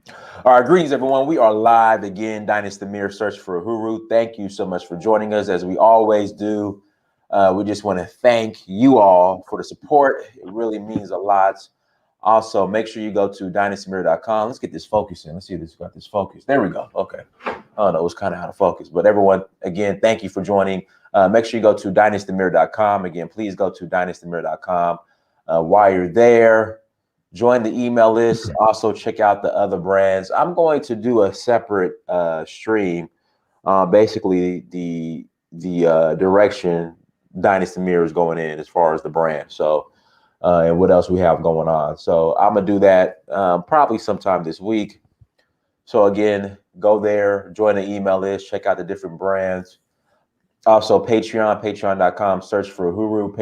All right, greetings, everyone. We are live again. Dynasty Mirror Search for Uhuru. Thank you so much for joining us, as we always do. We just want to thank you all for the support. It really means a lot. Also, make sure you go to dynastymirror.com. Let's get this focus in. Let's see if this got this focus. There we go. Okay. Oh, no, it was kind of out of focus. But everyone, again, thank you for joining. Make sure you go to dynastymirror.com. Again, please go to dynastymirror.com. While you're there, join the email list. Also, check out the other brands. I'm going to do a separate stream, basically the direction Dynasty Mirror is going in as far as the brand. So, and what else we have going on. So I'm gonna do that probably sometime this week. So again, go there, join the email list, check out the different brands. Also, patreon.com, search for Uhuru,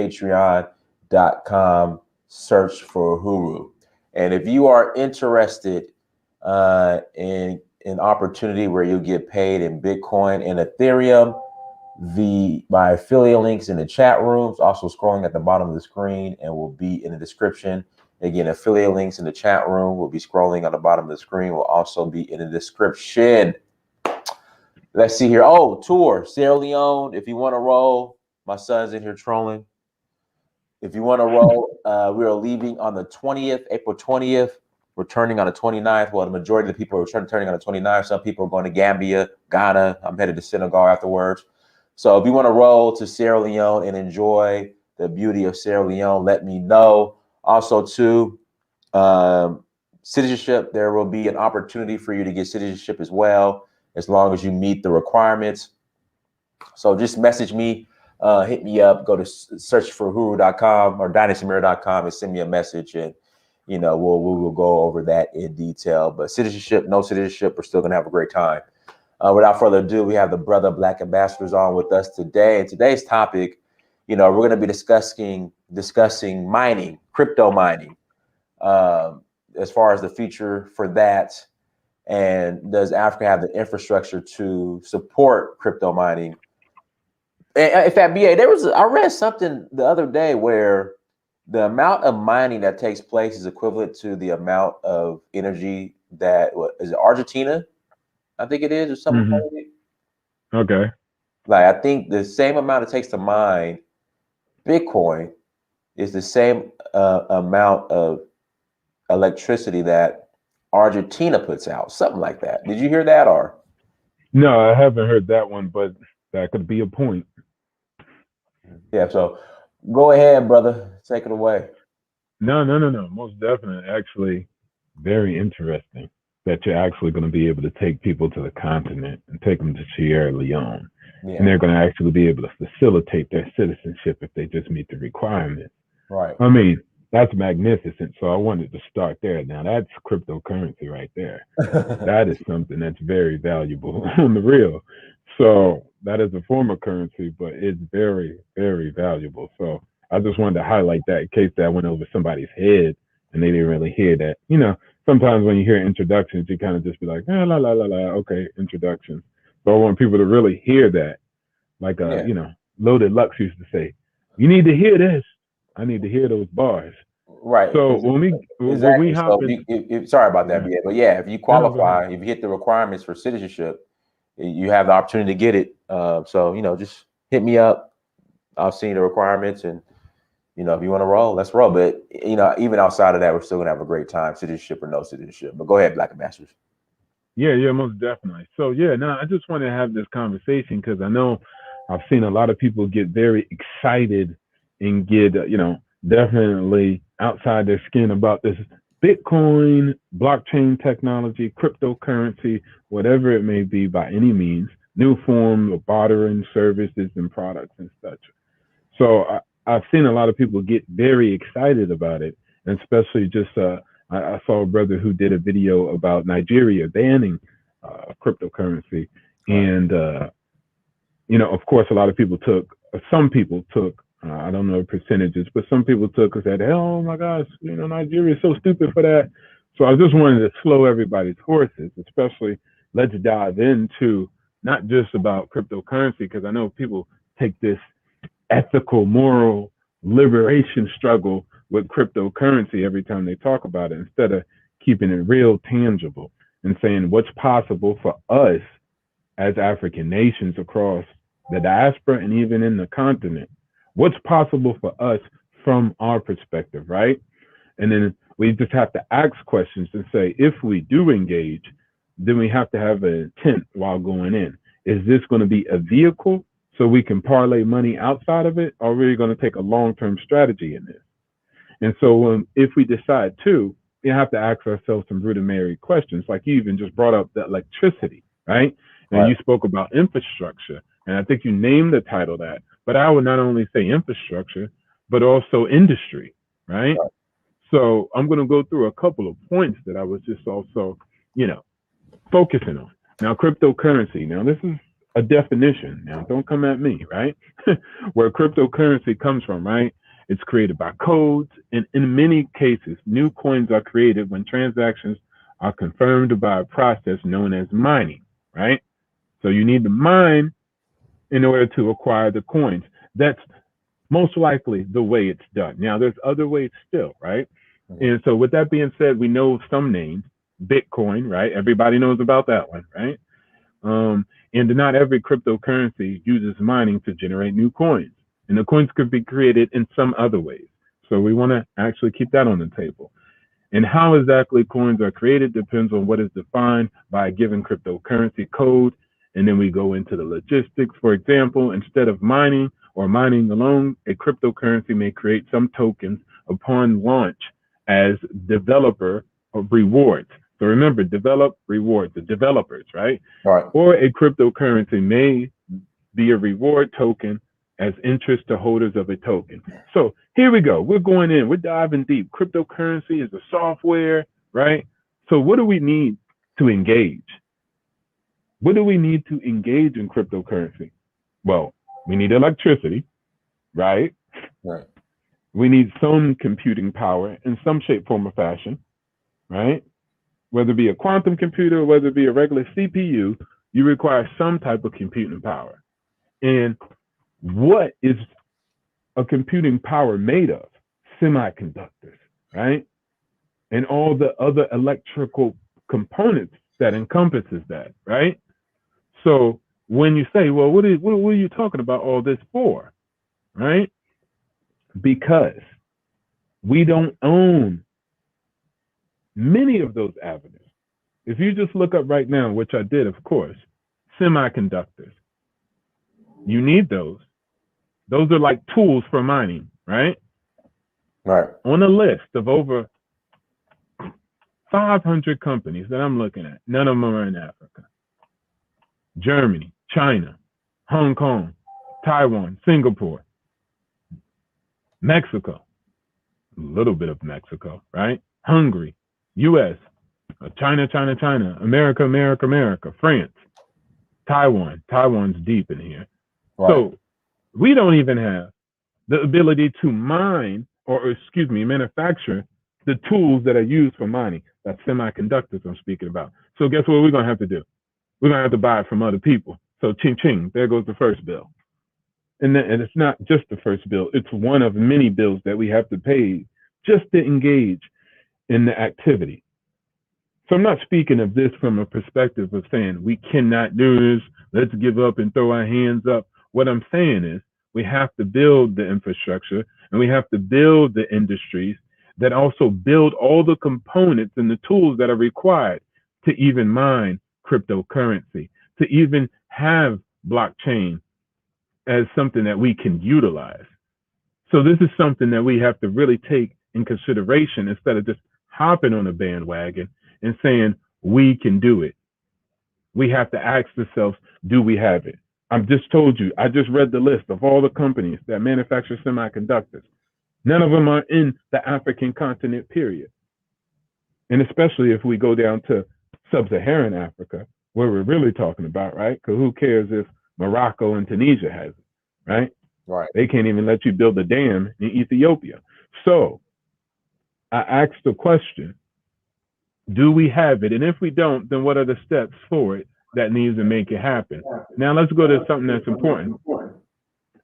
patreon.com, search for Uhuru. And if you are interested in an opportunity where you get paid in Bitcoin and Ethereum, my affiliate links in the chat rooms, also scrolling at the bottom of the screen and will be in the description. Again, affiliate links in the chat room will be scrolling on the bottom of the screen, will also be in the description. Let's see here. Oh, tour, Sierra Leone. If you want to roll, my son's in here trolling. If you want to roll, we are leaving on the 20th, April 20th, returning on the 29th. Well, the majority of the people are returning on the 29th. Some people are going to Gambia, Ghana. I'm headed to Senegal afterwards. So if you want to roll to Sierra Leone and enjoy the beauty of Sierra Leone, let me know. Also, too, citizenship, there will be an opportunity for you to get citizenship as well, as long as you meet the requirements. So just message me, hit me up, go to search for Uhuru.com or dynastymirror.com and send me a message, and we will go over that in detail. But citizenship, no citizenship, we're still gonna have a great time. Without further ado, we have the Brother Black Ambassadors on with us today. And today's topic, we're going to be discussing mining, crypto mining, as far as the future for that. And does Africa have the infrastructure to support crypto mining? And in fact, BA, I read something the other day where the amount of mining that takes place is equivalent to the amount of energy that is it Argentina? I think it is, or something. Mm-hmm. Okay. Like, I think the same amount it takes to mine Bitcoin is the same amount of electricity that Argentina puts out, something like that. Did you hear that? Or no, I haven't heard that one, but that could be a point. Yeah. So go ahead, brother. Take it away. No. Most definitely. Actually, very interesting that you're actually going to be able to take people to the continent and take them to Sierra Leone. Yeah. And they're going to actually be able to facilitate their citizenship if they just meet the requirements. Right. I mean, that's magnificent. So I wanted to start there. Now, that's cryptocurrency right there. That is something that's very valuable on the real. So that is a form of currency, but it's very, very valuable. So I just wanted to highlight that in case that went over somebody's head and they didn't really hear that. Sometimes when you hear introductions, you kind of just be like, la, la, la, la, okay, introductions. So I want people to really hear that. Like, Loaded Lux used to say, you need to hear this. I need to hear those bars. Right. So when we hop in, sorry about that, but yeah, if you qualify, if you hit the requirements for citizenship, you have the opportunity to get it. So just hit me up. I'll see the requirements, and if you want to roll, let's roll. But even outside of that, we're still gonna have a great time, citizenship or no citizenship. But go ahead, Black Ambassadors. Yeah, most definitely. So I just want to have this conversation because I know I've seen a lot of people get very excited and get definitely outside their skin about this Bitcoin, blockchain technology, cryptocurrency, whatever it may be by any means, new form of bartering services and products and such. So I've seen a lot of people get very excited about it, and especially just I saw a brother who did a video about Nigeria banning cryptocurrency, and of course, a lot of people some people took. I don't know the percentages, but some people took and said, "Oh my gosh, Nigeria is so stupid for that." So I just wanted to slow everybody's horses, especially let's dive into not just about cryptocurrency, because I know people take this ethical, moral liberation struggle with cryptocurrency every time they talk about it instead of keeping it real tangible. and saying what's possible for us as African nations across the diaspora and even in the continent. What's possible for us from our perspective, right? And then we just have to ask questions and say, if we do engage, then we have to have an intent while going in. Is this going to be a vehicle so we can parlay money outside of it, or are we going to take a long-term strategy in this? And so if we decide to, we have to ask ourselves some rudimentary questions, like you even just brought up the electricity, right? And you spoke about infrastructure, and I think you named the title that, but I would not only say infrastructure, but also industry, right? So I'm going to go through a couple of points that I was just also, focusing on. Now, cryptocurrency. Now, this is a definition. Now, don't come at me, right? Where cryptocurrency comes from, right? It's created by codes, and in many cases, new coins are created when transactions are confirmed by a process known as mining, right? So you need to mine in order to acquire the coins. That's most likely the way it's done. Now, there's other ways still, right? And so with that being said, we know some names, Bitcoin, right? Everybody knows about that one, right? And not every cryptocurrency uses mining to generate new coins. And the coins could be created in some other ways. So we want to actually keep that on the table. And how exactly coins are created depends on what is defined by a given cryptocurrency code. And then we go into the logistics. For example, instead of mining or mining alone, a cryptocurrency may create some tokens upon launch as developer rewards. So remember, develop, reward, the developers, right? Right. Or a cryptocurrency may be a reward token as interest to holders of a token. So here we go. We're going in. We're diving deep. Cryptocurrency is a software, right? So what do we need to engage? What do we need to engage in cryptocurrency? Well, we need electricity, right? Right. We need some computing power in some shape, form, or fashion, right? Whether it be a quantum computer, whether it be a regular CPU, you require some type of computing power. And what is a computing power made of? Semiconductors, right? And all the other electrical components that encompasses that, right? So when you say, well, what are you talking about all this for, right? Because we don't own many of those avenues. If you just look up right now, which I did, of course, semiconductors, you need those. Those are like tools for mining, right? Right. On a list of over 500 companies that I'm looking at, none of them are in Africa. Germany, China, Hong Kong, Taiwan, Singapore, Mexico, a little bit of Mexico, right? Hungary, US, China, America, France, Taiwan's deep in here. Right. So we don't even have the ability to mine or manufacture the tools that are used for mining. That's semiconductors I'm speaking about. So guess what we're going to have to do? We're going to have to buy it from other people. So ching, ching, there goes the first bill. And it's not just the first bill. It's one of many bills that we have to pay just to engage in the activity. So I'm not speaking of this from a perspective of saying we cannot do this, let's give up and throw our hands up. What I'm saying is we have to build the infrastructure and we have to build the industries that also build all the components and the tools that are required to even mine cryptocurrency, to even have blockchain as something that we can utilize. So this is something that we have to really take in consideration instead of just hopping on a bandwagon and saying we can do it. We have to ask ourselves, do we have it? I've just told you, I just read the list of all the companies that manufacture semiconductors. None of them are in the African continent, period. And especially if we go down to sub-Saharan Africa, where we're really talking about, right? Because who cares if Morocco and Tunisia has it, right? Right. They can't even let you build a dam in Ethiopia. So I asked the question, do we have it? And if we don't, then what are the steps for it that needs to make it happen? Now let's go to something that's important.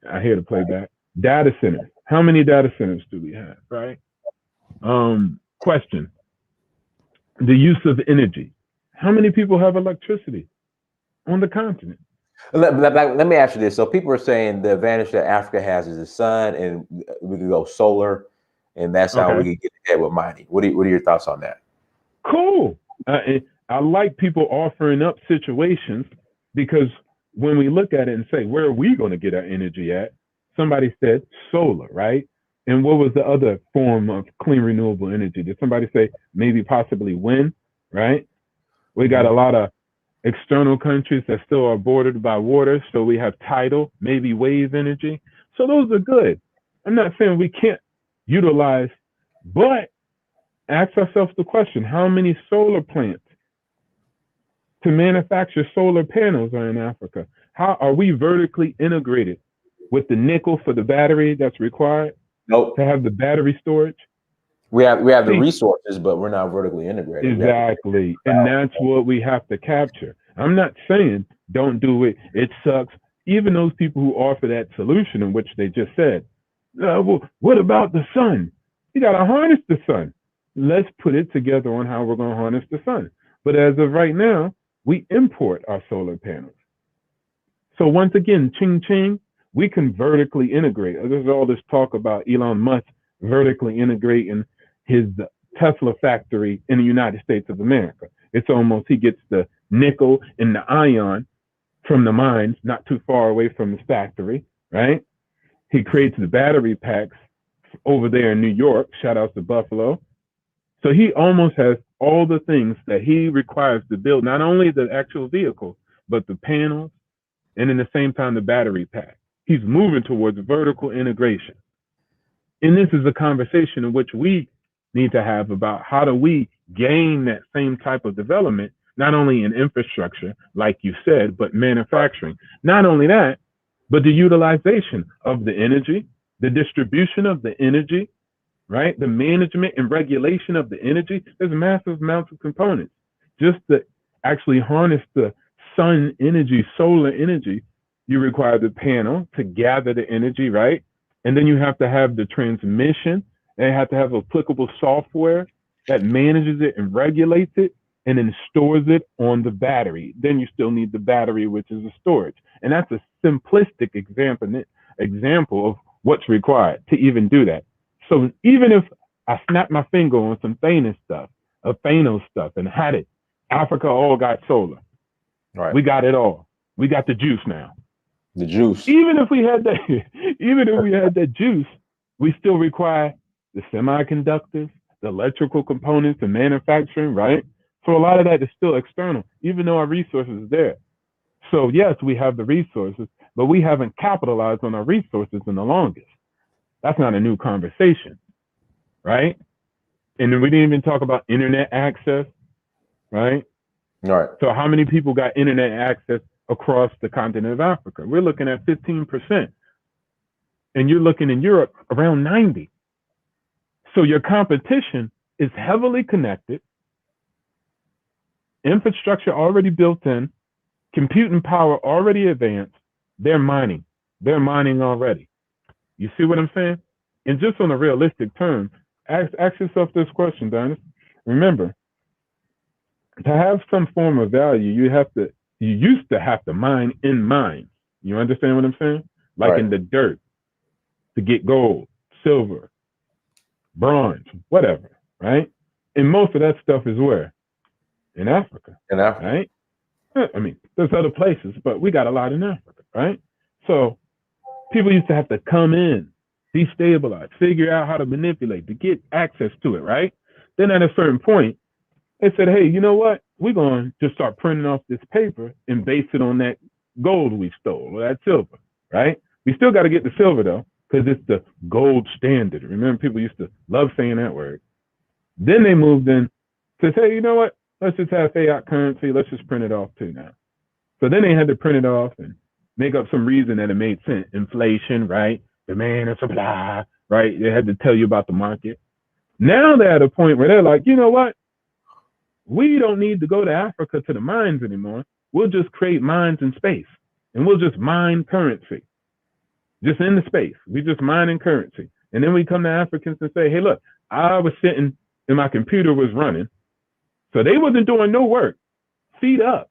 I hear the playback. Data centers. How many data centers do we have, right? Question. The use of energy. How many people have electricity on the continent? Let me ask you this. So people are saying the advantage that Africa has is the sun, and we could go solar, and that's how we Okay, can get ahead with mining. What are your thoughts on that? cool. I like people offering up situations because when we look at it and say, where are we going to get our energy at? Somebody said solar, right? And what was the other form of clean renewable energy? Did somebody say maybe possibly wind, right? We got Mm-hmm. a lot of external countries that still are bordered by water. So we have tidal, maybe wave energy. So those are good. I'm not saying we can't utilize, but ask ourselves the question, how many solar plants to manufacture solar panels are in Africa? How are we vertically integrated with the nickel for the battery that's required Nope. to have the battery storage? We have the See, resources, but we're not vertically integrated. We have to exactly. And that's what we have to capture. I'm not saying don't do it. It sucks. Even those people who offer that solution in which they just said, well, what about the sun? You got to harness the sun. Let's put it together on how we're going to harness the sun. But as of right now, we import our solar panels. So once again, ching ching, we can vertically integrate. There's all this talk about Elon Musk vertically integrating his Tesla factory in the United States of America. It's almost he gets the nickel and the ion from the mines not too far away from his factory, right? He creates the battery packs over there in New York. Shout out to Buffalo. So he almost has all the things that he requires to build not only the actual vehicle, but the panels, and in the same time, the battery pack. He's moving towards vertical integration. And this is a conversation in which we need to have about how do we gain that same type of development, not only in infrastructure, like you said, but manufacturing. Not only that, but the utilization of the energy, the distribution of the energy, right? The management and regulation of the energy. There's massive amounts of components. Just to actually harness the sun energy, solar energy, you require the panel to gather the energy, right? And then you have to have the transmission, and you have to have applicable software that manages it and regulates it and then stores it on the battery. Then you still need the battery, which is a storage. And that's a simplistic example of what's required to even do that. So even if I snap my finger on some Thanos stuff and had it, Africa all got solar. Right. We got it all. We got the juice now. The juice. Even if we had that juice, we still require the semiconductors, the electrical components, the manufacturing, right? So a lot of that is still external, even though our resources are there. So yes, we have the resources, but we haven't capitalized on our resources in the longest. That's not a new conversation, right? And then we didn't even talk about internet access, right? All right. So how many people got internet access across the continent of Africa? We're looking at 15%. And you're looking in Europe around 90. So your competition is heavily connected, infrastructure already built in, computing power already advanced. They're mining already. You see what I'm saying? And just on a realistic term, ask yourself this question, Dennis. Remember, to have some form of value, you used to have to mine in mines. You understand what I'm saying? Like right. in the dirt to get gold, silver, bronze, whatever, right? And most of that stuff is where? In Africa. In Africa. Right? I mean, there's other places, but we got a lot in Africa, right? So people used to have to come in, destabilize, figure out how to manipulate to get access to it, right? Then at a certain point, they said, hey, you know what? We're going to just start printing off this paper and base it on that gold we stole or that silver, right? We still got to get the silver, though, because it's the gold standard. Remember, people used to love saying that word. Then they moved in to say, you know what? Let's just have fiat currency. Let's just print it off, too, now. So then they had to print it off and make up some reason that it made sense. Inflation, right? Demand and supply, right? They had to tell you about the market. Now they're at a point where they're like, you know what? We don't need to go to Africa to the mines anymore. We'll just create mines in space and we'll just mine currency. Just in the space. We just mining currency. And then we come to Africans and say, hey, look, I was sitting and my computer was running. So they wasn't doing no work. feet up,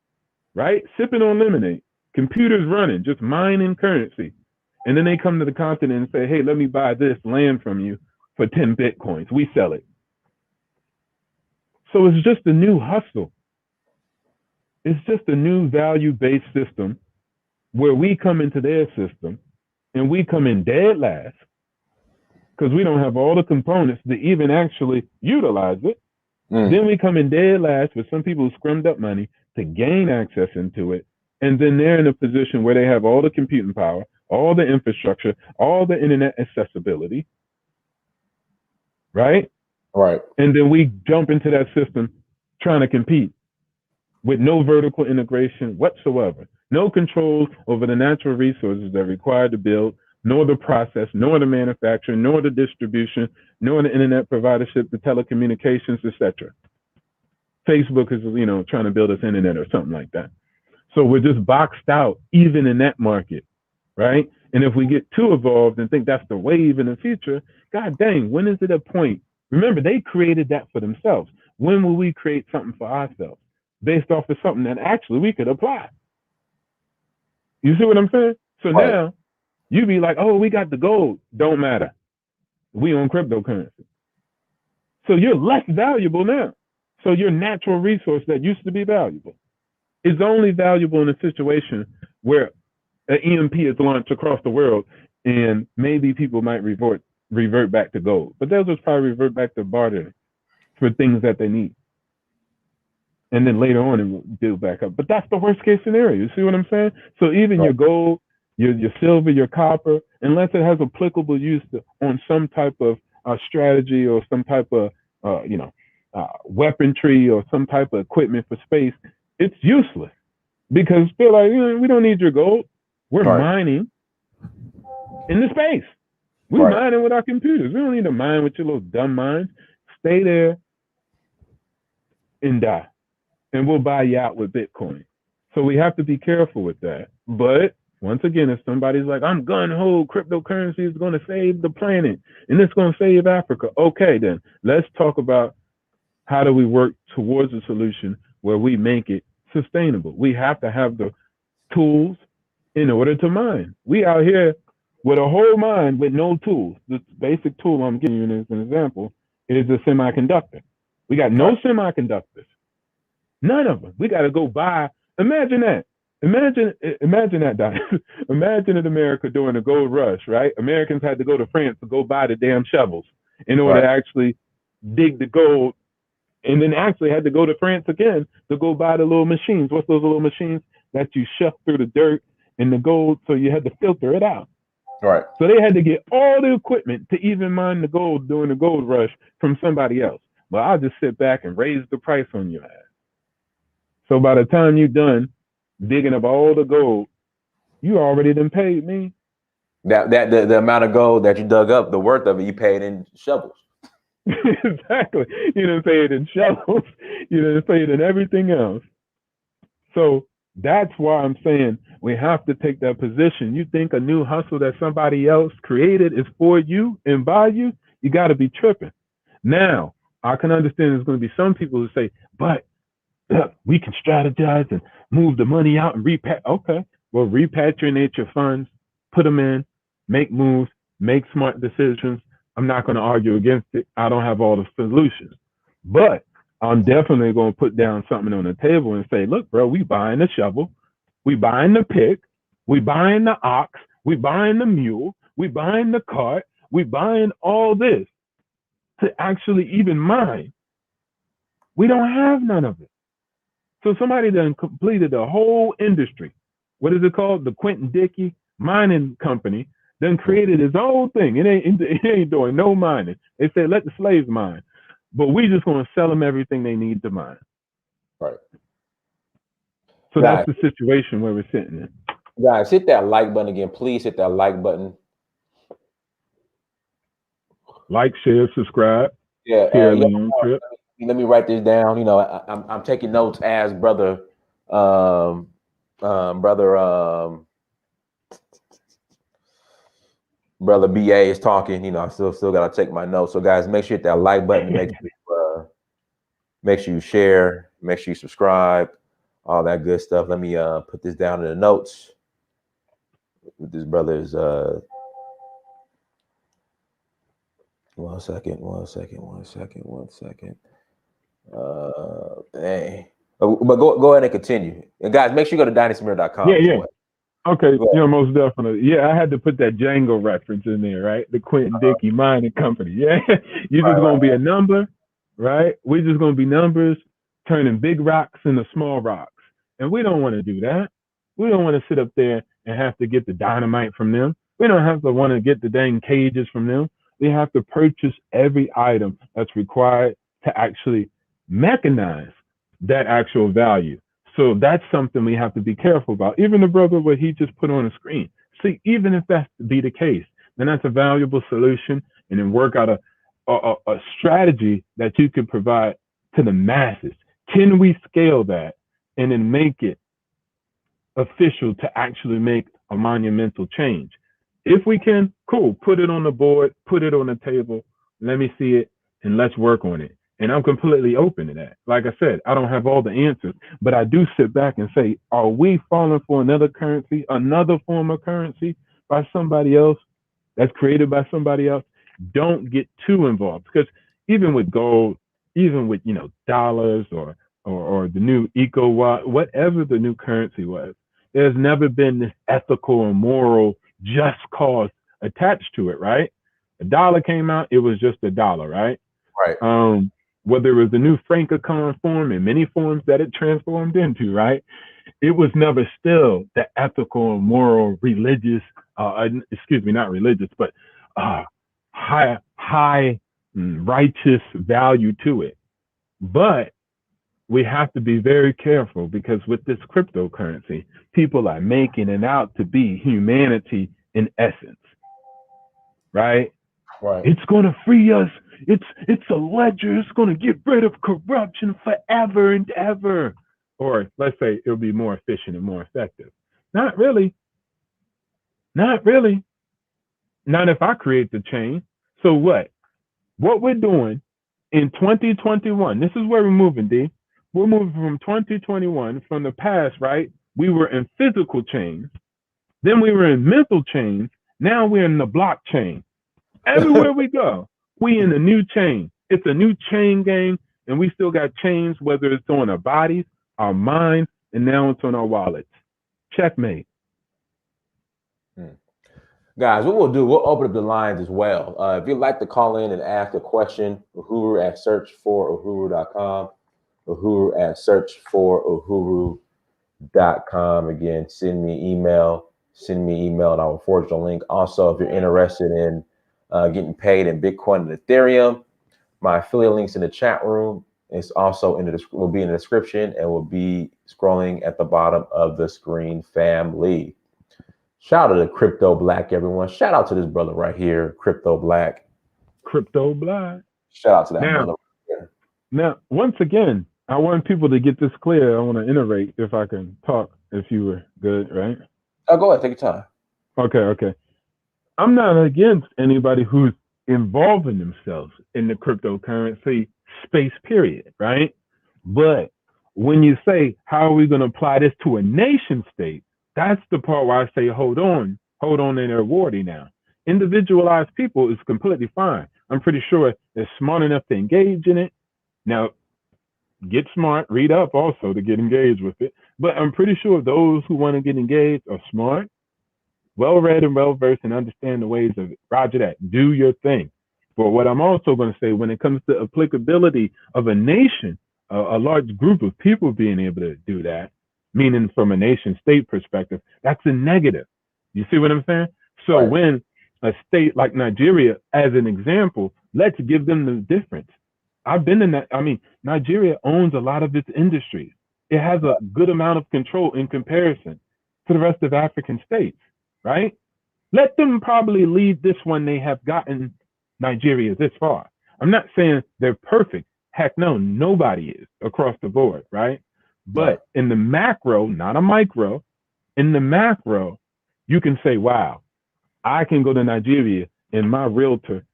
right? Sipping on lemonade, computers running, just mining currency. And then they come to the continent and say, hey, let me buy this land from you for 10 Bitcoins. We sell it. So it's just a new hustle. It's just a new value-based system where we come into their system and we come in dead last because we don't have all the components to even actually utilize it. Then we come in dead last with some people who scrimmed up money to gain access into it. And then they're in a position where they have all the computing power, all the infrastructure, all the internet accessibility, right? Right. And then we jump into that system trying to compete with no vertical integration whatsoever, no control over the natural resources that are required to build, nor the process, nor the manufacturing, nor the distribution, nor the internet providership, the telecommunications, etc. Facebook is, trying to build us internet or something like that. So we're just boxed out even in that market, right? And if we get too evolved and think that's the wave in the future, God dang, when is it a point? Remember, they created that for themselves. When will we create something for ourselves based off of something that actually we could apply? You see what I'm saying? So Right. now you be like, oh, we got the gold. Don't matter. We own cryptocurrency. So you're less valuable now. So your natural resource that used to be valuable is only valuable in a situation where an EMP is launched across the world and maybe people might revert back to gold. But they'll just probably revert back to bartering for things that they need. And then later on it will build back up. But that's the worst case scenario. You see what I'm saying? So even your gold, your silver, your copper, unless it has applicable use on some type of strategy or some type of weaponry or some type of equipment for space, it's useless because they're like, we don't need your gold. We're mining in the space. We're mining with our computers. We don't need to mine with your little dumb minds. Stay there and die, and we'll buy you out with Bitcoin. So we have to be careful with that. But once again, if somebody's like, I'm gun-ho, cryptocurrency is going to save the planet and it's going to save Africa. Okay, then let's talk about how do we work towards a solution where we make it sustainable. We have to have the tools in order to mine. We out here with a whole mine with no tools. The basic tool I'm giving you as an example is a semiconductor. We got no semiconductors. None of them. We got to go buy. Imagine that. Imagine that, Doc. Imagine in America during the gold rush, right? Americans had to go to France to go buy the damn shovels in order to actually dig the gold, and then actually had to go to France again to go buy the little machines. What's those little machines that you shove through the dirt and the gold, so you had to filter it out. Right. So they had to get all the equipment to even mine the gold during the gold rush from somebody else. But I'll just sit back and raise the price on your ass. So by the time you're done digging up all the gold, you already done paid me. The amount of gold that you dug up, the worth of it, you paid in shovels. Exactly. You done paid in shovels. You done paid in everything else. So that's why I'm saying we have to take that position. You think a new hustle that somebody else created is for you and by you, you got to be tripping. Now, I can understand there's going to be some people who say, but look, we can strategize and move the money out and Okay, well, repatriate your funds, put them in, make moves, make smart decisions. I'm not going to argue against it. I don't have all the solutions. But I'm definitely going to put down something on the table and say, look, bro, we buying the shovel, we buying the pick, we buying the ox, we buying the mule, we buying the cart, we buying all this to actually even mine. We don't have none of it. So somebody done completed the whole industry. What is it called? The Quentin Dickey Mining Company then created his own thing. It ain't doing no mining. They said, let the slaves mine. But we just going to sell them everything they need to mine. Right. So that's the situation where we're sitting in. Guys, hit that like button again. Please hit that like button. Like, share, subscribe. Yeah. Trip. Let me write this down. You know, I'm taking notes as brother BA is talking. You know, I still gotta take my notes. So guys, make sure you hit that like button. Make sure you share. Make sure you subscribe. all that good stuff. Let me put this down in the notes. This brother is 1 second. Dang. But go ahead and continue. And guys, make sure you go to Yeah, dynastymir.com as yeah. well. Okay, Go ahead. most definitely. Yeah, I had to put that Django reference in there, right? The Quentin Dickey Mining Company. Yeah, you're just Right, gonna be a number, right? We're just gonna be numbers turning big rocks into small rocks, and we don't want to do that. We don't want to sit up there and have to get the dynamite from them. We don't have to want to get the dang cages from them. We have to purchase every item that's required to actually mechanize that actual value. So that's something we have to be careful about. Even the brother, what he just put on the screen. See, even if that's to be the case, then that's a valuable solution, and then work out a strategy that you could provide to the masses. Can we scale that and then make it official to actually make a monumental change? If we can, cool, put it on the board, put it on the table, let me see it, and let's work on it. And I'm completely open to that. Like I said, I don't have all the answers, but I do sit back and say, are we falling for another currency, another form of currency by somebody else that's created by somebody else? Don't get too involved, because even with gold, even with dollars or the new eco whatever the new currency was, there's never been this ethical or moral just cause attached to it, right? A dollar came out, it was just a dollar, right? right. Whether it was the new Francophone form and many forms that it transformed into, right? It was never still the ethical, moral, religious, excuse me, not religious, but high righteous value to it. But we have to be very careful, because with this cryptocurrency, people are making it out to be humanity in essence, right? Right. It's going to free us. It's a ledger. It's going to get rid of corruption forever and ever. Or let's say it'll be more efficient and more effective. Not really. Not really. Not if I create the chain. So what? What we're doing in 2021, this is where we're moving, D. We're moving from 2021, from the past, right? We were in physical chains. Then we were in mental chains. Now we're in the blockchain. Everywhere we go, we in a new chain. It's a new chain gang, and we still got chains, whether it's on our bodies, our minds, and now it's on our wallets. Checkmate. Guys, what we'll do, we'll open up the lines as well. If you'd like to call in and ask a question, Uhuru at searchforuhuru.com, Uhuru at searchforuhuru.com. Again, send me an email, and I will forward you a link. Also, if you're interested in getting paid in Bitcoin and Ethereum, my affiliate links in the chat room. It's also will be in the description, and will be scrolling at the bottom of the screen, family. Shout out to Crypto Black, everyone. Shout out to this brother right here, Crypto Black. Crypto Black. Shout out to that brother. Now, once again, I want people to get this clear. I want to iterate, if I can talk, if you were good, right? Oh, go ahead. Take your time. Okay. I'm not against anybody who's involving themselves in the cryptocurrency space, period, right? But when you say, how are we going to apply this to a nation state? That's the part where I say, hold on, and they're warty now. Individualized people is completely fine. I'm pretty sure they're smart enough to engage in it. Now, get smart, read up also to get engaged with it. But I'm pretty sure those who want to get engaged are smart, well-read and well-versed, and understand the ways of it. Roger that. Do your thing. But what I'm also going to say, when it comes to applicability of a nation, a large group of people being able to do that, meaning from a nation state perspective, that's a negative. You see what I'm saying? So Right. when a state like Nigeria, as an example, let's give them the difference. I've been in that. I mean, Nigeria owns a lot of its industries. It has a good amount of control in comparison to the rest of African states, right? Let them probably lead this one. They have gotten Nigeria this far. I'm not saying they're perfect. Heck no, nobody is across the board, right? But in the macro, not a micro, in the macro, you can say, wow, I can go to Nigeria and my realtor,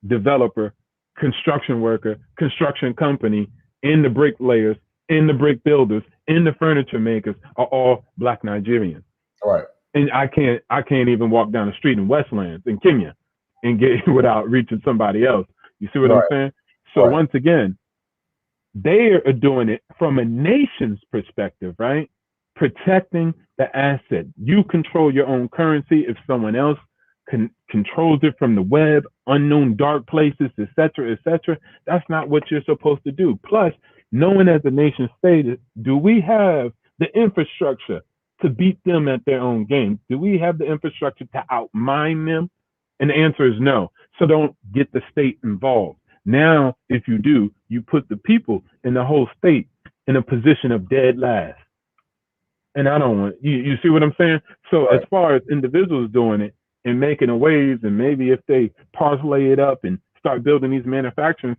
developer, construction worker, construction company, in the bricklayers, in the brick builders, and the furniture makers are all Black Nigerians. Right. And I can't even walk down the street in Westlands in Kenya and get without reaching somebody else. You see what I'm Right. saying? So Right. once again, they are doing it from a nation's perspective, right? Protecting the asset. You control your own currency. If someone else controls it from the web, unknown dark places, etc., etc., that's not what you're supposed to do. Plus, knowing as a nation state, do we have the infrastructure to beat them at their own game? Do we have the infrastructure to outmine them? And the answer is no. So don't get the state involved. Now, if you do, you put the people in the whole state in a position of dead last. And I don't want you see what I'm saying? So as Right. far as individuals doing it and making the waves, and maybe if they parlay it up and start building these manufacturing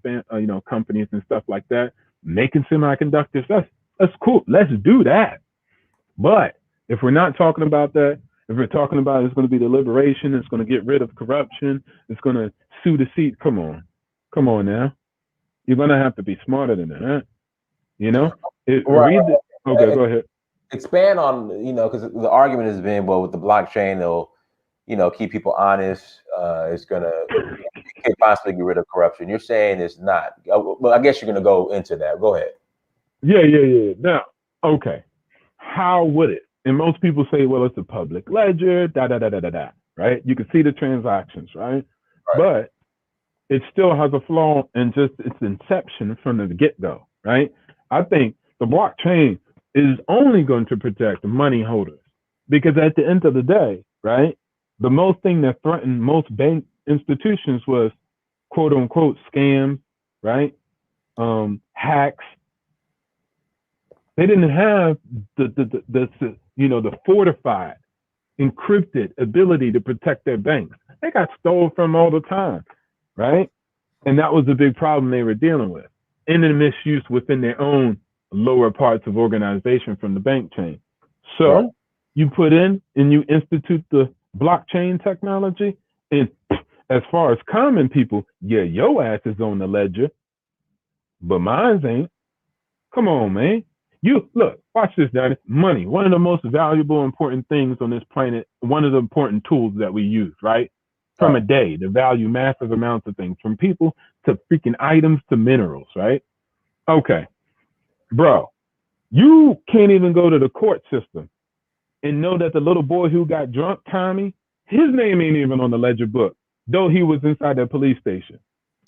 companies and stuff like that, making semiconductors, that's cool. Let's do that. But if we're not talking about that, if we're talking about it's going to be the liberation, it's going to get rid of corruption, it's going to sue the seat. Come on now. You're going to have to be smarter than that. Huh? You know, Right. read the. Okay, go ahead. Expand on, because the argument has been, well, with the blockchain, they'll, keep people honest. It's gonna it could possibly get rid of corruption. You're saying it's not. Well, I guess you're gonna go into that. Go ahead. Yeah. Now, okay, how would it? And most people say, well, it's a public ledger, right? You can see the transactions, right? Right. But it still has a flaw in just its inception from the get-go, right? I think the blockchain is only going to protect the money holders because at the end of the day, right, the most thing that threatened most bank institutions was quote unquote scams, right? Hacks. They didn't have the fortified, encrypted ability to protect their banks. They got stolen from all the time, right? And that was the big problem they were dealing with. And the misuse within their own lower parts of organization from the bank chain. So Right. you put in and you institute the blockchain technology. And as far as common people, yeah, your ass is on the ledger, but mine ain't. Come on, man. You look, watch this, Daddy. Money, one of the most valuable, important things on this planet, one of the important tools that we use, right? From Right. a day to value massive amounts of things, from people to freaking items to minerals, right? Okay, bro, you can't even go to the court system and know that the little boy who got drunk, Tommy, his name ain't even on the ledger book, though he was inside that police station.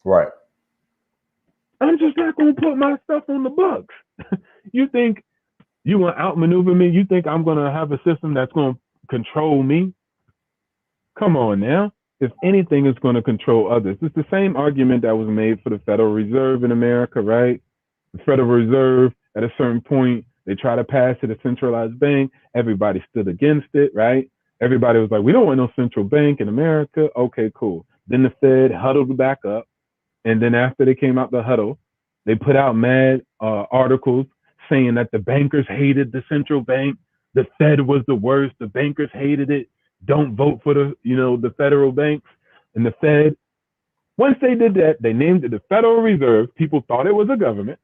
Right. I'm just not going to put my stuff on the books. You think you want to outmaneuver me? You think I'm going to have a system that's going to control me? Come on now. If anything is going to control others, it's the same argument that was made for the Federal Reserve in America, right? The Federal Reserve, at a certain point, they try to pass it a centralized bank. Everybody stood against it, right? Everybody was like, we don't want no central bank in America. Okay, cool. Then the Fed huddled back up. And then after they came out the huddle, they put out mad articles saying that the bankers hated the central bank. The Fed was the worst. The bankers hated it. Don't vote for the federal banks and the Fed. Once they did that, they named it the Federal Reserve. People thought it was a government.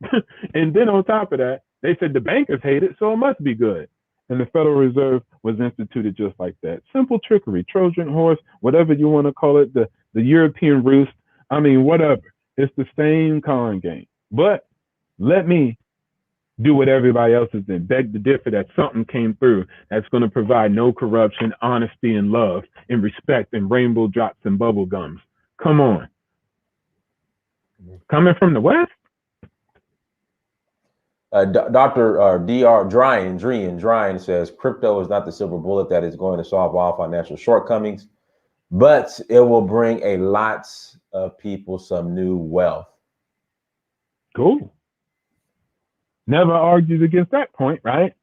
And then on top of that, they said the bankers hate it, so it must be good. And the Federal Reserve was instituted just like that. Simple trickery, Trojan horse, whatever you want to call it, the European roost. I mean, whatever. It's the same con game. But let me do what everybody else has done. Beg to differ that something came through that's going to provide no corruption, honesty, and love, and respect, and rainbow drops and bubble gums. Come on. Coming from the West? Dr. Dr. Dryan says crypto is not the silver bullet that is going to solve all financial shortcomings, but it will bring a lot of people some new wealth. Cool. Never argued against that point, right?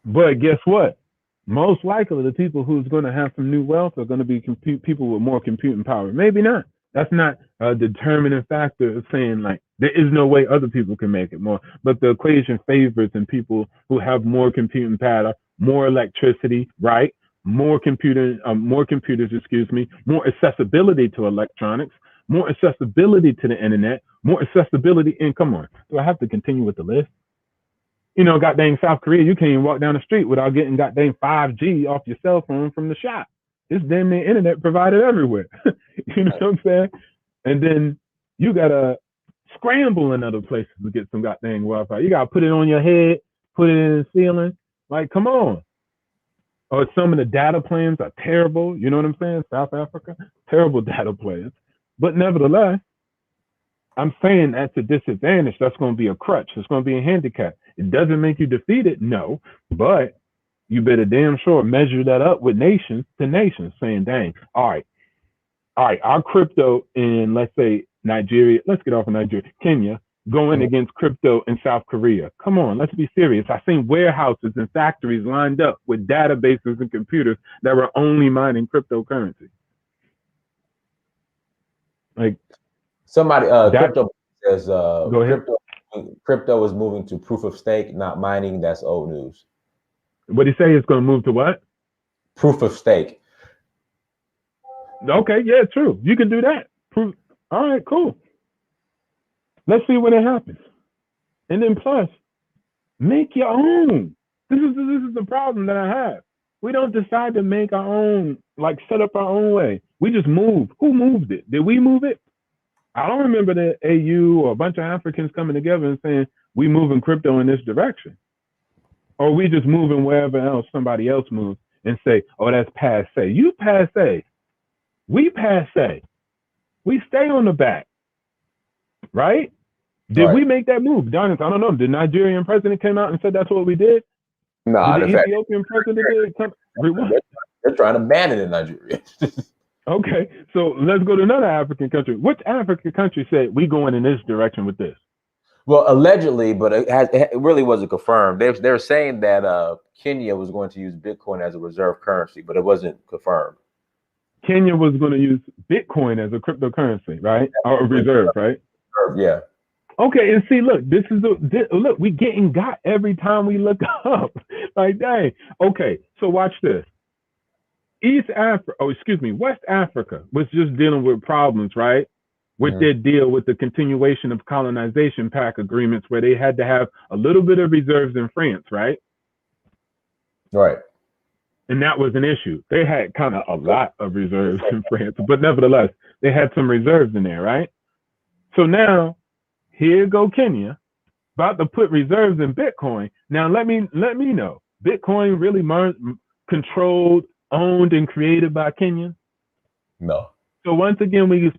But guess what? Most likely the people who's going to have some new wealth are going to be people with more computing power. Maybe not. That's not a determining factor of saying like there is no way other people can make it more. But the equation favors in people who have more computing power, more electricity, right? More computers, more accessibility to electronics, more accessibility to the internet, more accessibility. And come on, do I have to continue with the list? Goddamn South Korea, you can't even walk down the street without getting goddamn 5G off your cell phone from the shop. It's damn near internet provided everywhere. You know what I'm saying? And then you gotta scramble in other places to get some goddamn Wi-Fi. You gotta put it on your head, put it in the ceiling. Like, come on. Or some of the data plans are terrible. You know what I'm saying? South Africa, terrible data plans. But nevertheless, I'm saying that's a disadvantage. That's going to be a crutch. It's going to be a handicap. It doesn't make you defeated, no, but you better damn sure measure that up with nations to nations, saying, dang, all right, our crypto in, let's say, Nigeria, let's get off of Nigeria, Kenya, going against crypto in South Korea. Come on, let's be serious. I've seen warehouses and factories lined up with databases and computers that were only mining cryptocurrency. Like, somebody, crypto says, go ahead. Crypto is moving to proof of stake, not mining. That's old news. What do you say? It's going to move to what? Proof of stake. Okay, yeah, true. You can do that. Proof. All right, cool. Let's see when it happens. And then plus, make your own. This is the problem that I have. We don't decide to make our own, like set up our own way. We just move. Who moved it? Did we move it? I don't remember the AU or a bunch of Africans coming together and saying, we moving crypto in this direction. Or we just moving wherever else somebody else moves and say, oh, that's passe. You passe. We passe. We stay on the back. Right? Did we make that move? Donald, I don't know. The Nigerian president came out and said that's what we did? No, did the Ethiopian president did? They're trying to ban it in Nigeria. Okay, so let's go to another African country. Which African country said we going in this direction with this? Well, allegedly, but it really wasn't confirmed. They're saying that Kenya was going to use Bitcoin as a reserve currency, but it wasn't confirmed. Kenya was going to use Bitcoin as a cryptocurrency, right? Or a reserve, right? Yeah. Okay, and see, look, look, we getting got every time we look up. Like, dang. Okay, so watch this. West Africa was just dealing with problems, right? With their deal with the continuation of colonization pact agreements where they had to have a little bit of reserves in France, right? Right. And that was an issue. They had kind of a lot of reserves in France, but nevertheless, they had some reserves in there, right? So now, here go Kenya, about to put reserves in Bitcoin. Now, let me know, Bitcoin really controlled, owned, and created by Kenyans? No. So once again, we get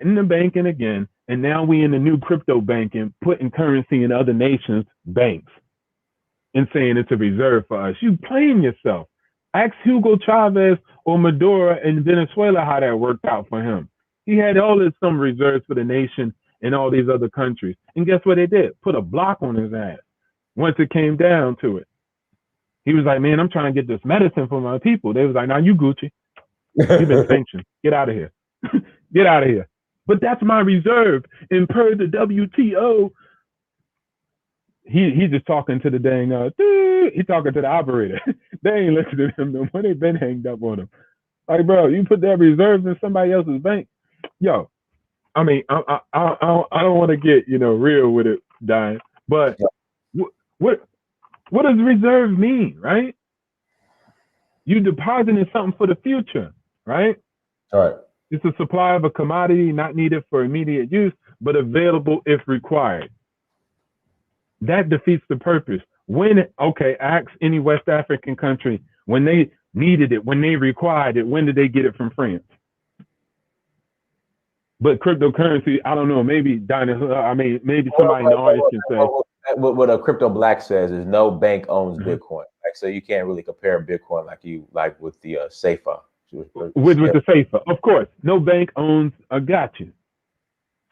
in the banking again, and now we in the new crypto banking, putting currency in other nations' banks and saying it's a reserve for us. You playing yourself. Ask Hugo Chavez or Maduro in Venezuela how that worked out for him. He had some reserves for the nation in all these other countries. And guess what they did? Put a block on his ass once it came down to it. He was like, man, I'm trying to get this medicine for my people. They was like, now you Gucci. You've been sanctioned. Get out of here. Get out of here. But that's my reserve. And per the WTO, he just talking to the dang, he talking to the operator. They ain't listening to him no more. They been hanged up on him. Like, bro, you put that reserve in somebody else's bank. Yo, I mean, I don't want to get, real with it, Diane. But what does reserve mean, right? You depositing something for the future, right? All right. It's a supply of a commodity not needed for immediate use, but available if required. That defeats the purpose. Ask any West African country when they needed it, when they required it, when did they get it from France? But cryptocurrency, I don't know, maybe maybe somebody in the audience can say. What a crypto black says is no bank owns Bitcoin. So you can't really compare Bitcoin like with the SAFA. With the SAFA, of course. No bank owns a gotcha.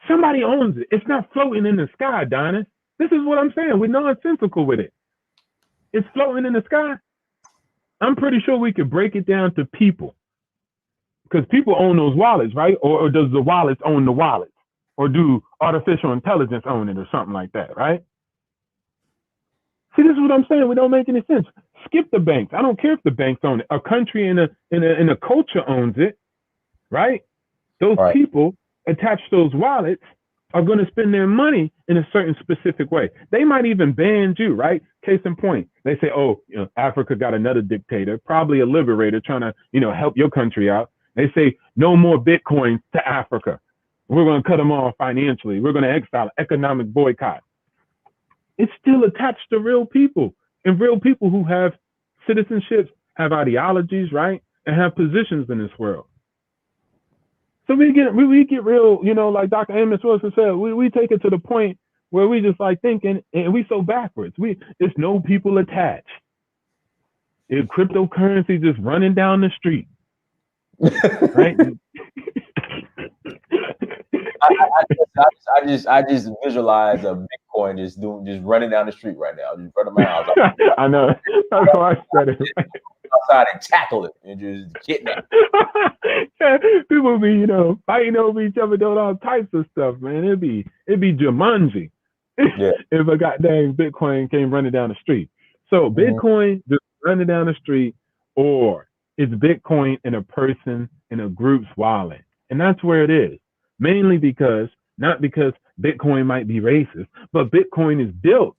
Somebody owns it. It's not floating in the sky, Donna. This is what I'm saying. We're nonsensical with it. It's floating in the sky. I'm pretty sure we could break it down to people. Because people own those wallets, right? Or does the wallets own the wallets? Or do artificial intelligence own it or something like that, right? See, this is what I'm saying. We don't make any sense. Skip the banks. I don't care if the banks own it. A country and a culture owns it, right? Those people attach those wallets are going to spend their money in a certain specific way. They might even ban you, right? Case in point, they say, oh, Africa got another dictator, probably a liberator trying to, help your country out. They say no more Bitcoin to Africa. We're going to cut them off financially. We're going to exile, economic boycott. It's still attached to real people, and real people who have citizenships, have ideologies, right? And have positions in this world. So we get real, like Dr. Amos Wilson said, we take it to the point where we just like thinking, and we so backwards. It's no people attached. It's cryptocurrency just running down the street, right? I just visualize a Bitcoin just running down the street right now, just running my house. I know. That's why I said it. Outside and tackle it and just kidnap. People be, fighting over each other, doing all types of stuff, man. It'd be Jumanji if a goddamn Bitcoin came running down the street. So Bitcoin just running down the street, or it's Bitcoin in a person in a group's wallet, and that's where it is. Mainly not because Bitcoin might be racist, but Bitcoin is built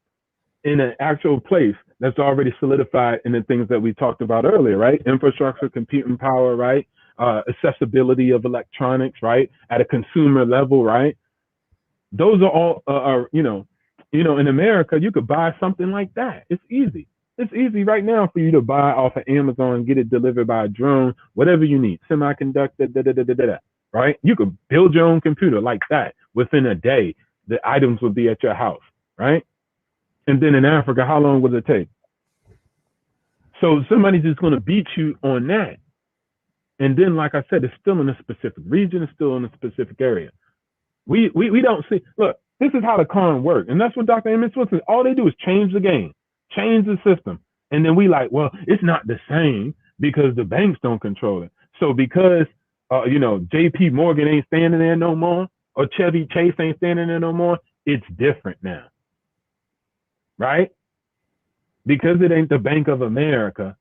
in an actual place that's already solidified in the things that we talked about earlier, right? Infrastructure, computing power, right? Accessibility of electronics, right? At a consumer level, right? Those are all, in America, you could buy something like that. It's easy. It's easy right now for you to buy off of Amazon, get it delivered by a drone, whatever you need, semiconductor, right? You could build your own computer like that. Within a day, the items will be at your house, right? And then in Africa, how long would it take? So somebody's just going to beat you on that. And then, like I said, it's still in a specific region. It's still in a specific area. We don't see, look, this is how the con works. And that's what Dr. Amos Wilson, all they do is change the game, change the system. And then we like, well, it's not the same because the banks don't control it. So because, JP Morgan ain't standing there no more, or Chevy Chase ain't standing there no more, it's different now. Right? Because it ain't the Bank of America,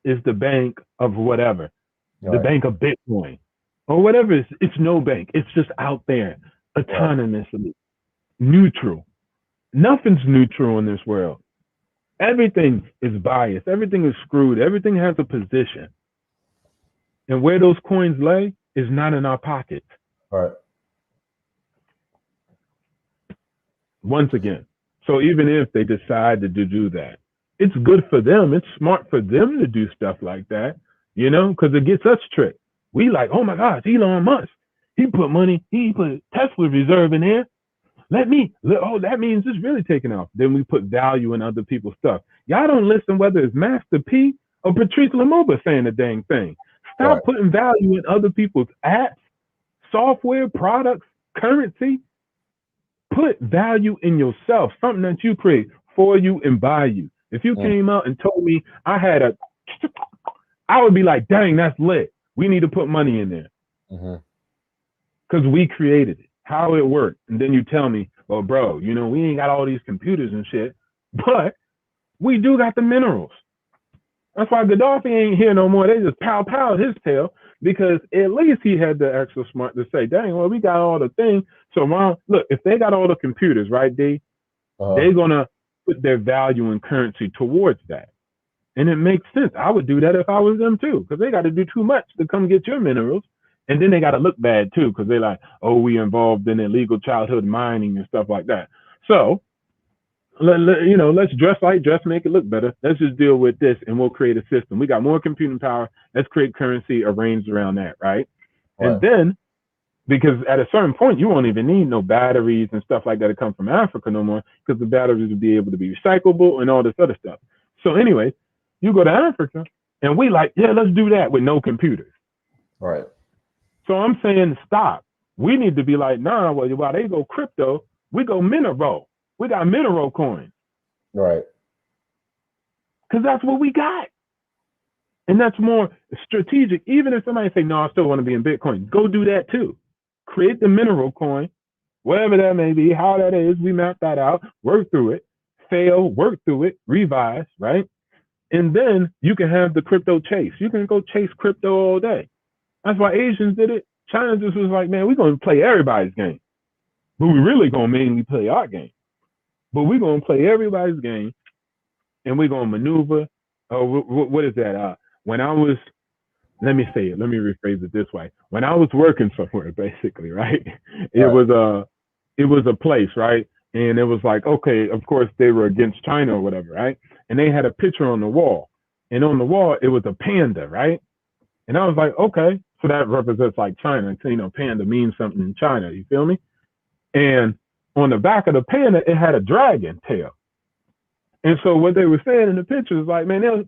it's the bank of whatever, the bank of Bitcoin or whatever. It's no bank. It's just out there, autonomously, neutral. Nothing's neutral in this world. Everything is biased. Everything is screwed. Everything has a position. And where those coins lay is not in our pockets. Right. Once again. So even if they decided to do that, it's good for them. It's smart for them to do stuff like that, because it gets us tricked. We like, oh my gosh, Elon Musk, he put Tesla reserve in there. That means it's really taking off. Then we put value in other people's stuff. Y'all don't listen whether it's Master P or Patrice Lumumba saying the dang thing. Stop putting value in other people's apps, software, products, currency. Put value in yourself, something that you create for you and by you. If you came out and told me I would be like, dang, that's lit. We need to put money in there. Because we created it, how it worked. And then you tell me, well, bro, we ain't got all these computers and shit, but we do got the minerals. That's why Gaddafi ain't here no more. They just pow his tail, because at least he had the extra smart to say, dang, well, we got all the things. So, look, if they got all the computers, right, D, they're going to put their value and currency towards that. And it makes sense. I would do that if I was them, too, because they got to do too much to come get your minerals. And then they got to look bad, too, because they're like, oh, we involved in illegal childhood mining and stuff like that. So, let's dress, make it look better. Let's just deal with this, and we'll create a system. We got more computing power. Let's create currency arranged around that, right? And then, because at a certain point, you won't even need no batteries and stuff like that to come from Africa no more, because the batteries will be able to be recyclable and all this other stuff. So anyway, you go to Africa, and we like, yeah, let's do that with no computers. Right. So I'm saying stop. We need to be like, nah, well, while they go crypto, we go mineral. We got mineral coins. Right. Because that's what we got. And that's more strategic. Even if somebody say, no, I still want to be in Bitcoin, go do that too. Create the mineral coin, whatever that may be, how that is, we map that out, work through it, fail, work through it, revise, right? And then you can have the crypto chase. You can go chase crypto all day. That's why Asians did it. China just was like, man, we're going to play everybody's game. but we really gonna mainly play our game. But we're gonna play everybody's game, and we're gonna maneuver. What is that? When I was, let me say it. Let me rephrase it this way. When I was working somewhere, basically, right? It Right. was a place, right? And it was like, okay, of course they were against China or whatever, right? And they had a picture on the wall, and on the wall it was a panda, right? And I was like, okay, so that represents like China. So, panda means something in China. You feel me? And on the back of the panda, it had a dragon tail. And so what they were saying in the picture is like, man,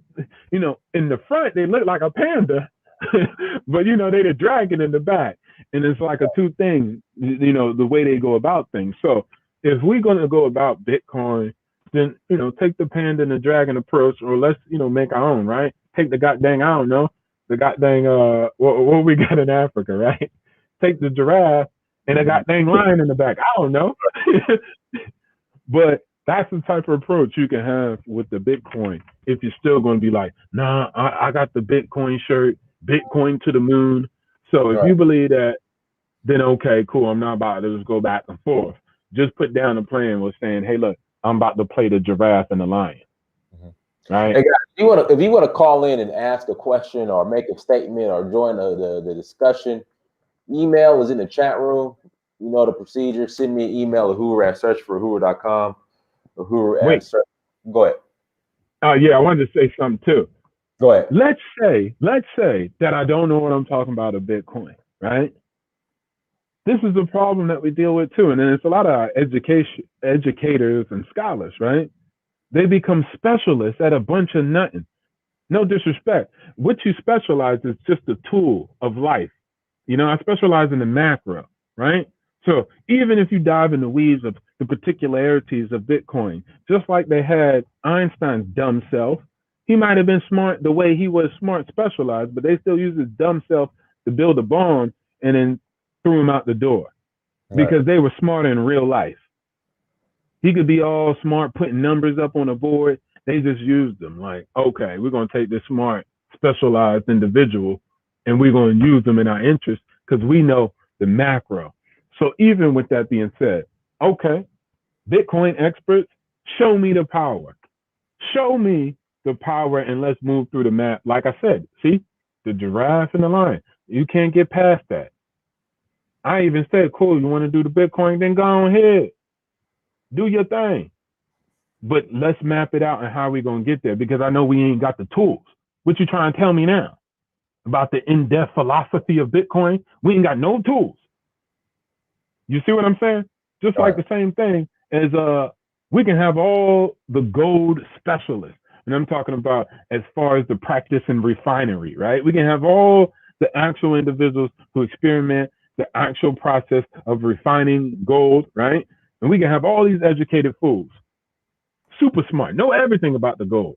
in the front they look like a panda, but they the dragon in the back, and it's like a two thing, the way they go about things. So if we're gonna go about Bitcoin, then take the panda and the dragon approach, or let's make our own, right? Take the goddamn, I don't know, the goddamn what we got in Africa, right? Take the giraffe and a goddamn lion in the back. I don't know, but that's the type of approach you can have with the Bitcoin. If you're still going to be like, nah, I got the Bitcoin shirt, Bitcoin to the moon. So if Right. you believe that, then okay, cool. I'm not about to just go back and forth. Just put down a plan with saying, hey, look, I'm about to play the giraffe and the lion. Right? Hey guys, if you want to call in and ask a question or make a statement or join the discussion, email is in the chat room. You know the procedure. Send me an email at hoover@searchforhoover.com or hoover at Wait. search. Go ahead. Yeah, I wanted to say something too. Go ahead. Let's say that I don't know what I'm talking about of Bitcoin, right? This is the problem that we deal with too. And then it's a lot of educators and scholars, right? They become specialists at a bunch of nothing. No disrespect. What you specialize is just a tool of life. I specialize in the macro, right? So even if you dive in the weeds of the particularities of Bitcoin, just like they had Einstein's dumb self, he might have been smart the way he was smart specialized, but they still use his dumb self to build a bomb and then threw him out the door Right. because they were smarter in real life. He could be all smart putting numbers up on a board. They just used them like, okay, we're going to take this smart, specialized individual and we're going to use them in our interest because we know the macro. So even with that being said, okay, Bitcoin experts, show me the power. Show me the power and let's move through the map. Like I said, see, the giraffe and the lion. You can't get past that. I even said, cool, you want to do the Bitcoin, then go ahead. Do your thing. But let's map it out and how we going to get there because I know we ain't got the tools. What you trying to tell me now about the in-depth philosophy of Bitcoin? We ain't got no tools. You see what I'm saying? Just like the same thing as we can have all the gold specialists. And I'm talking about as far as the practice and refinery, right? We can have all the actual individuals who experiment the actual process of refining gold, right? And we can have all these educated fools, super smart, know everything about the gold.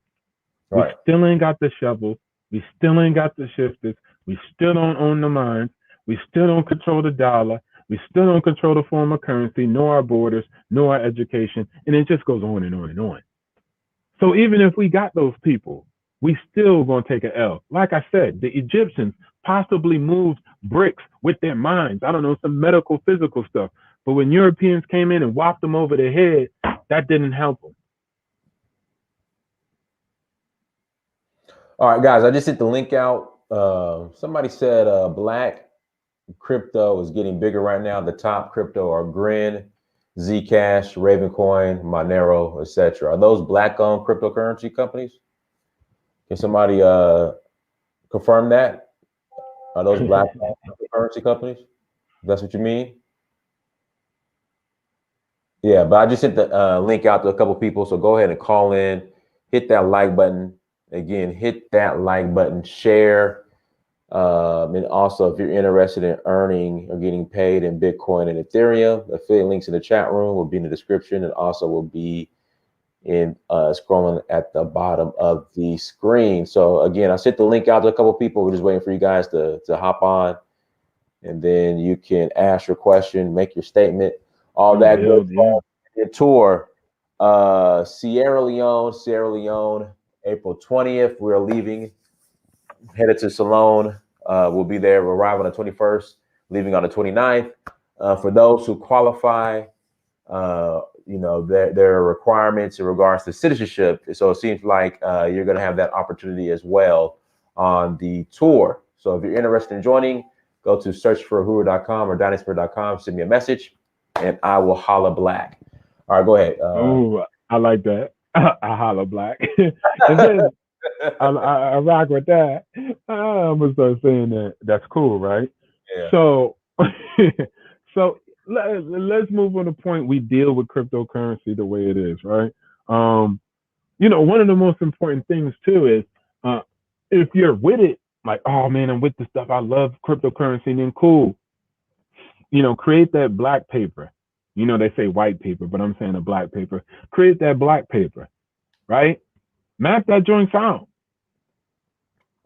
Right. We still ain't got the shovel. We still ain't got the shifters. We still don't own the mines. We still don't control the dollar. We still don't control the form of currency, nor our borders, nor our education. And it just goes on and on and on. So even if we got those people, we still gonna take an L. Like I said, the Egyptians possibly moved bricks with their minds. I don't know, some medical, physical stuff. But when Europeans came in and whopped them over the head, that didn't help them. All right, guys, I just hit the link out. Somebody said black crypto is getting bigger right now. The top crypto are Grin, Zcash, Ravencoin, Monero, etc. Are those black-owned cryptocurrency companies? Can somebody confirm that? Are those black-owned cryptocurrency companies? That's what you mean? Yeah, but I just sent the link out to a couple people, so go ahead and call in, hit that like button. Again, hit that like button, share. And also, if you're interested in earning or getting paid in Bitcoin and Ethereum, affiliate links in the chat room will be in the description and also will be in scrolling at the bottom of the screen. So again, I sent the link out to a couple people. We're just waiting for you guys to hop on, and then you can ask your question, make your statement, all that good stuff. Your tour, Sierra Leone, April 20th. We're leaving, headed to Salone. We'll be there. We'll arrive on the 21st, leaving on the 29th. For those who qualify, there are requirements in regards to citizenship. So it seems like you're going to have that opportunity as well on the tour. So if you're interested in joining, go to searchforahuru.com or dynastysport.com, send me a message, and I will holla black. All right, go ahead. Oh, I like that. I holla black. And then I rock with that. I'm gonna start saying that. That's cool, right? Yeah. So, so let's move on to the point we deal with cryptocurrency the way it is, right? Um, one of the most important things too is uh, if you're with it, like, oh man, I'm with this stuff. I love cryptocurrency, and then cool, create that black paper. They say white paper, but I'm saying a black paper. Create that black paper, right? Map that joint out.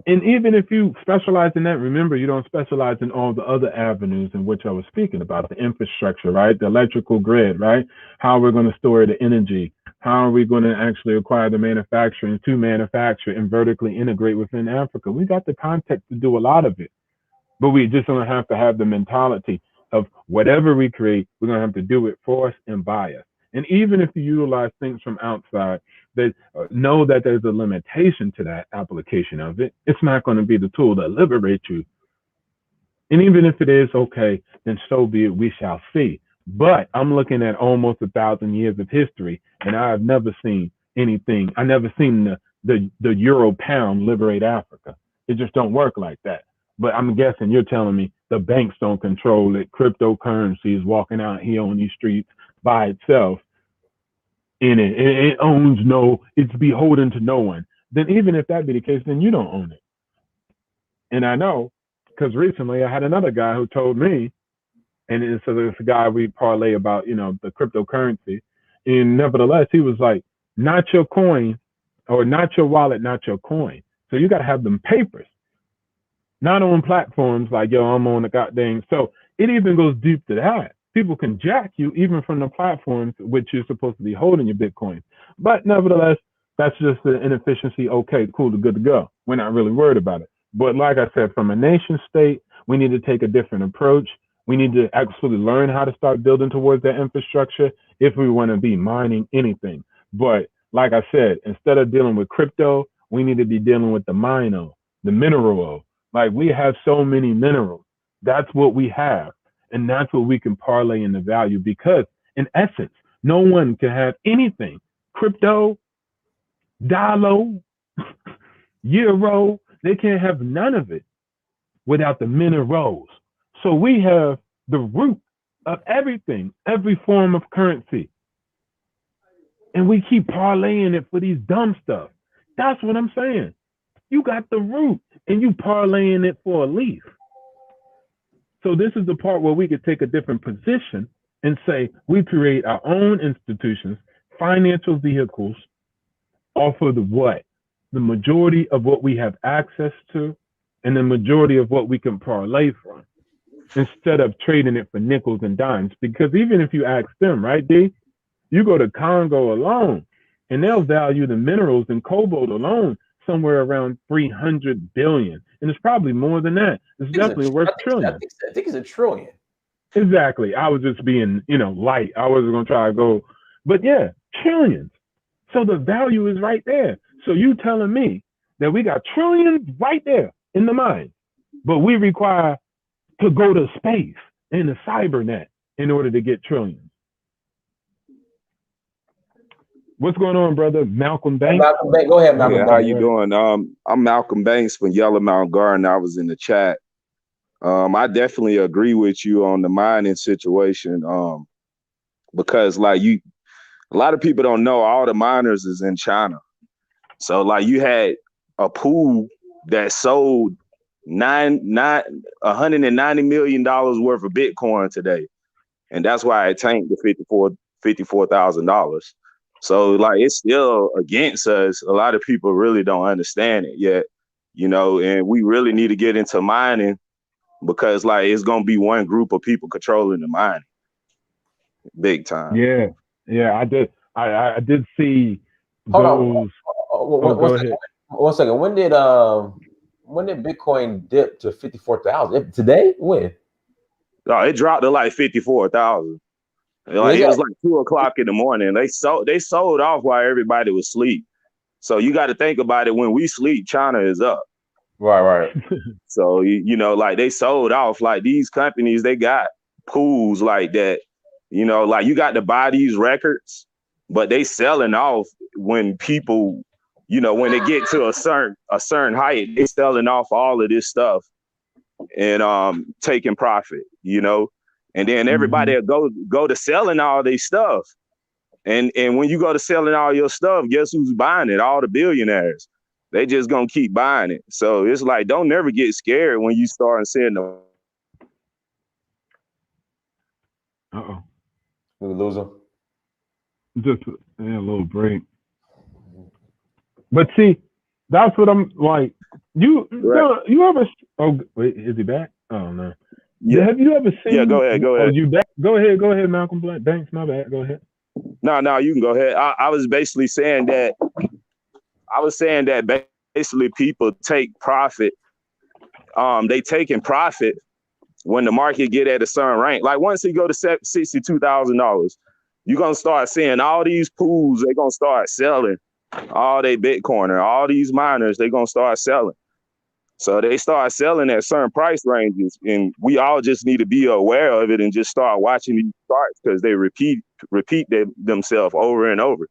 And even if you specialize in that, remember you don't specialize in all the other avenues in which I was speaking about, the infrastructure, right? The electrical grid, right? How we're going to store the energy. How are we going to actually acquire the manufacturing to manufacture and vertically integrate within Africa? We got the context to do a lot of it, but we just don't have to have the mentality of whatever we create, we're going to have to do it for us and by us. And even if you utilize things from outside, that know that there's a limitation to that application of it. It's not going to be the tool that liberates you. And even if it is, okay, then so be it. We shall see. But I'm looking at almost 1,000 years of history, and I have never seen anything. I never seen the euro pound liberate Africa. It just don't work like that. But I'm guessing you're telling me the banks don't control it. Cryptocurrency is walking out here on these streets by itself. It owns it's beholden to no one. Then even if that be the case, then you don't own it. And I know because recently I had another guy who told me, and so there's a guy we parlay about, the cryptocurrency. And nevertheless, he was like, not your coin or not your wallet, not your coin. So you got to have them papers, not on platforms like, yo, I'm on the goddamn. So it even goes deep to that. People can jack you even from the platforms which you're supposed to be holding your Bitcoin. But nevertheless, that's just the inefficiency. Okay, cool, good to go. We're not really worried about it. But like I said, from a nation state, we need to take a different approach. We need to actually learn how to start building towards that infrastructure if we want to be mining anything. But like I said, instead of dealing with crypto, we need to be dealing with the mino, the mineral. Like we have so many minerals. That's what we have. And that's what we can parlay in the value because in essence, no one can have anything. Crypto, dollar, euro, they can't have none of it without the minerals. So we have the root of everything, every form of currency. And we keep parlaying it for these dumb stuff. That's what I'm saying. You got the root and you parlaying it for a leaf. So this is the part where we could take a different position and say we create our own institutions, financial vehicles off of the what? The majority of what we have access to and the majority of what we can parlay from instead of trading it for nickels and dimes. Because even if you ask them, right, D, you go to Congo alone and they'll value the minerals in cobalt alone somewhere around 300 billion. And it's probably more than that. It's definitely worth trillions. I think it's a trillion. Exactly. I was just being, light. I wasn't going to try to go, but yeah, trillions. So the value is right there. So you telling me that we got trillions right there in the mine, but we require to go to space in the cybernet in order to get trillions. What's going on, brother? Malcolm Banks? Malcolm Banks. Go ahead, Malcolm Yeah, Banks. how you doing? I'm Malcolm Banks from Yellow Mountain Garden. I was in the chat. I definitely agree with you on the mining situation. Because like a lot of people don't know all the miners is in China. So like you had a pool that sold $190 million worth of Bitcoin today. And that's why it tanked to $54,000. So like it's still against us. A lot of people really don't understand it yet, and we really need to get into mining because like it's gonna be one group of people controlling the mining. Big time. Yeah. I did. I did see Hold those. on. Go ahead. 1 second. When did Bitcoin dip to 54,000? Today? When? it dropped to like 54,000. Like it was like 2:00 in the morning. They sold off while everybody was asleep. So you got to think about it. When we sleep, China is up. Right. So like they sold off. Like these companies, they got pools like that. Like you got to buy these records, but they selling off when people, when they get to a certain height, they selling off all of this stuff and taking profit. And then everybody go to selling all their stuff. And when you go to selling all your stuff, guess who's buying it? All the billionaires. They just gonna keep buying it. So it's like, don't never get scared when you start seeing the. We lose them. Just a little break. But see, that's what I'm like. You ever? Oh wait, is he back? Oh no. Yeah. Have you ever seen? Yeah, go ahead. Oh, you back? Go ahead, Malcolm Banks. My bad. Go ahead. No, you can go ahead. I was basically saying that. Basically people take profit. They taking profit when the market get at a certain rank. Like once it go to $62,000, you're gonna start seeing all these pools. They're gonna start selling all they Bitcoin, all these miners. They're gonna start selling. So they start selling at certain price ranges, and we all just need to be aware of it and just start watching these charts because they repeat themselves over and over.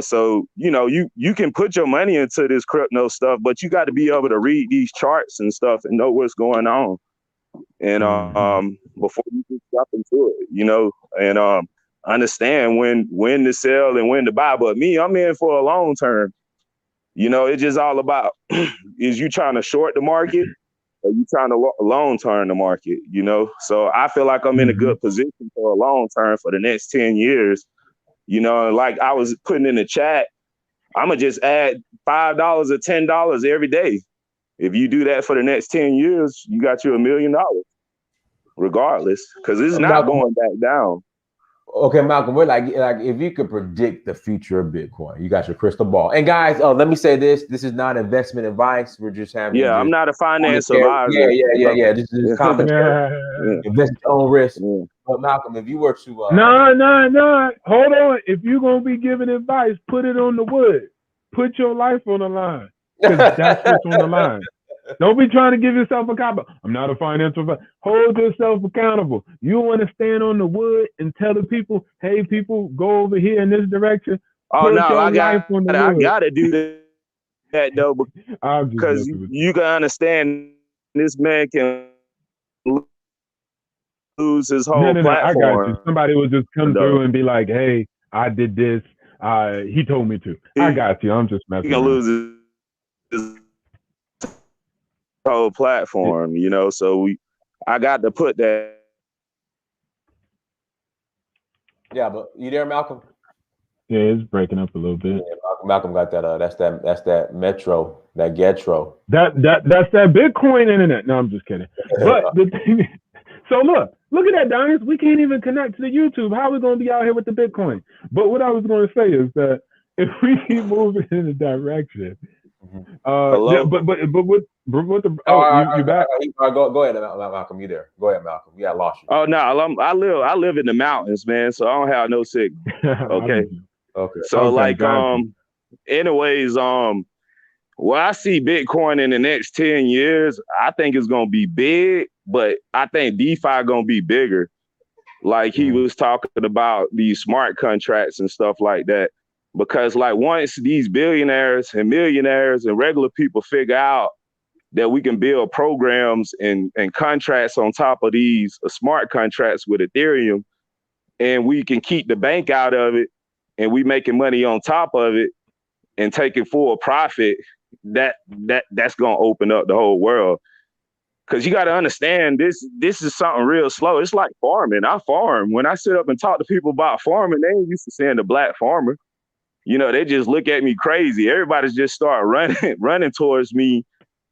So you can put your money into this crypto stuff, but you got to be able to read these charts and stuff and know what's going on, and before you can jump into it, and understand when to sell and when to buy. But me, I'm in for a long term. It's just all about is you trying to short the market or you trying to long term the market. So I feel like I'm in a good position for a long term for the next 10 years. Like I was putting in the chat, I'm going to just add $5 or $10 every day. If you do that for the next 10 years, you got you $1 million regardless, because it's not going back down. Okay, Malcolm, we're like if you could predict the future of Bitcoin, you got your crystal ball. And guys, let me say this is not investment advice. We're just having I'm not a finance advisor. Yeah. This is commentary. Invest at your own risk. Yeah. But Malcolm, if you were to No. Hold on. If you're gonna be giving advice, put it on the wood. Put your life on the line. Because that's what's on the line. Don't be trying to give yourself a cop. I'm not a financial advisor. Hold yourself accountable. You want to stand on the wood and tell the people, hey, people, go over here in this direction. Oh, no, I got to do that, though, because you can understand this man can lose his whole platform. I got you. Somebody would just come through and be like, hey, I did this. He told me to. I got you. I'm just messing around. He can lose his whole platform, so I got to put that. Yeah, but you there, Malcolm? Yeah, it's breaking up a little bit. Yeah, Malcolm got that. That's that Metro, that Getro. That's that Bitcoin internet. No, I'm just kidding. But the thing is, so look at that, Dinas. We can't even connect to the YouTube. How are we going to be out here with the Bitcoin? But what I was going to say is that if we keep moving in the direction. Hello? But what the you back? Go ahead, Malcolm. You there? Go ahead, Malcolm. Yeah, I lost you. Oh no, I live in the mountains, man. So I don't have no signal. Okay. So anyways, well, I see Bitcoin in the next 10 years. I think it's gonna be big, but I think DeFi gonna be bigger. Like he was talking about these smart contracts and stuff like that. Because like once these billionaires and millionaires and regular people figure out that we can build programs and contracts on top of these smart contracts with Ethereum, and we can keep the bank out of it, and we making money on top of it and taking full profit, that's gonna open up the whole world. Because you got to understand, this is something real slow. It's like farming. I farm. When I sit up and talk to people about farming, they ain't used to seeing the black farmer. They just look at me crazy. Everybody's just start running towards me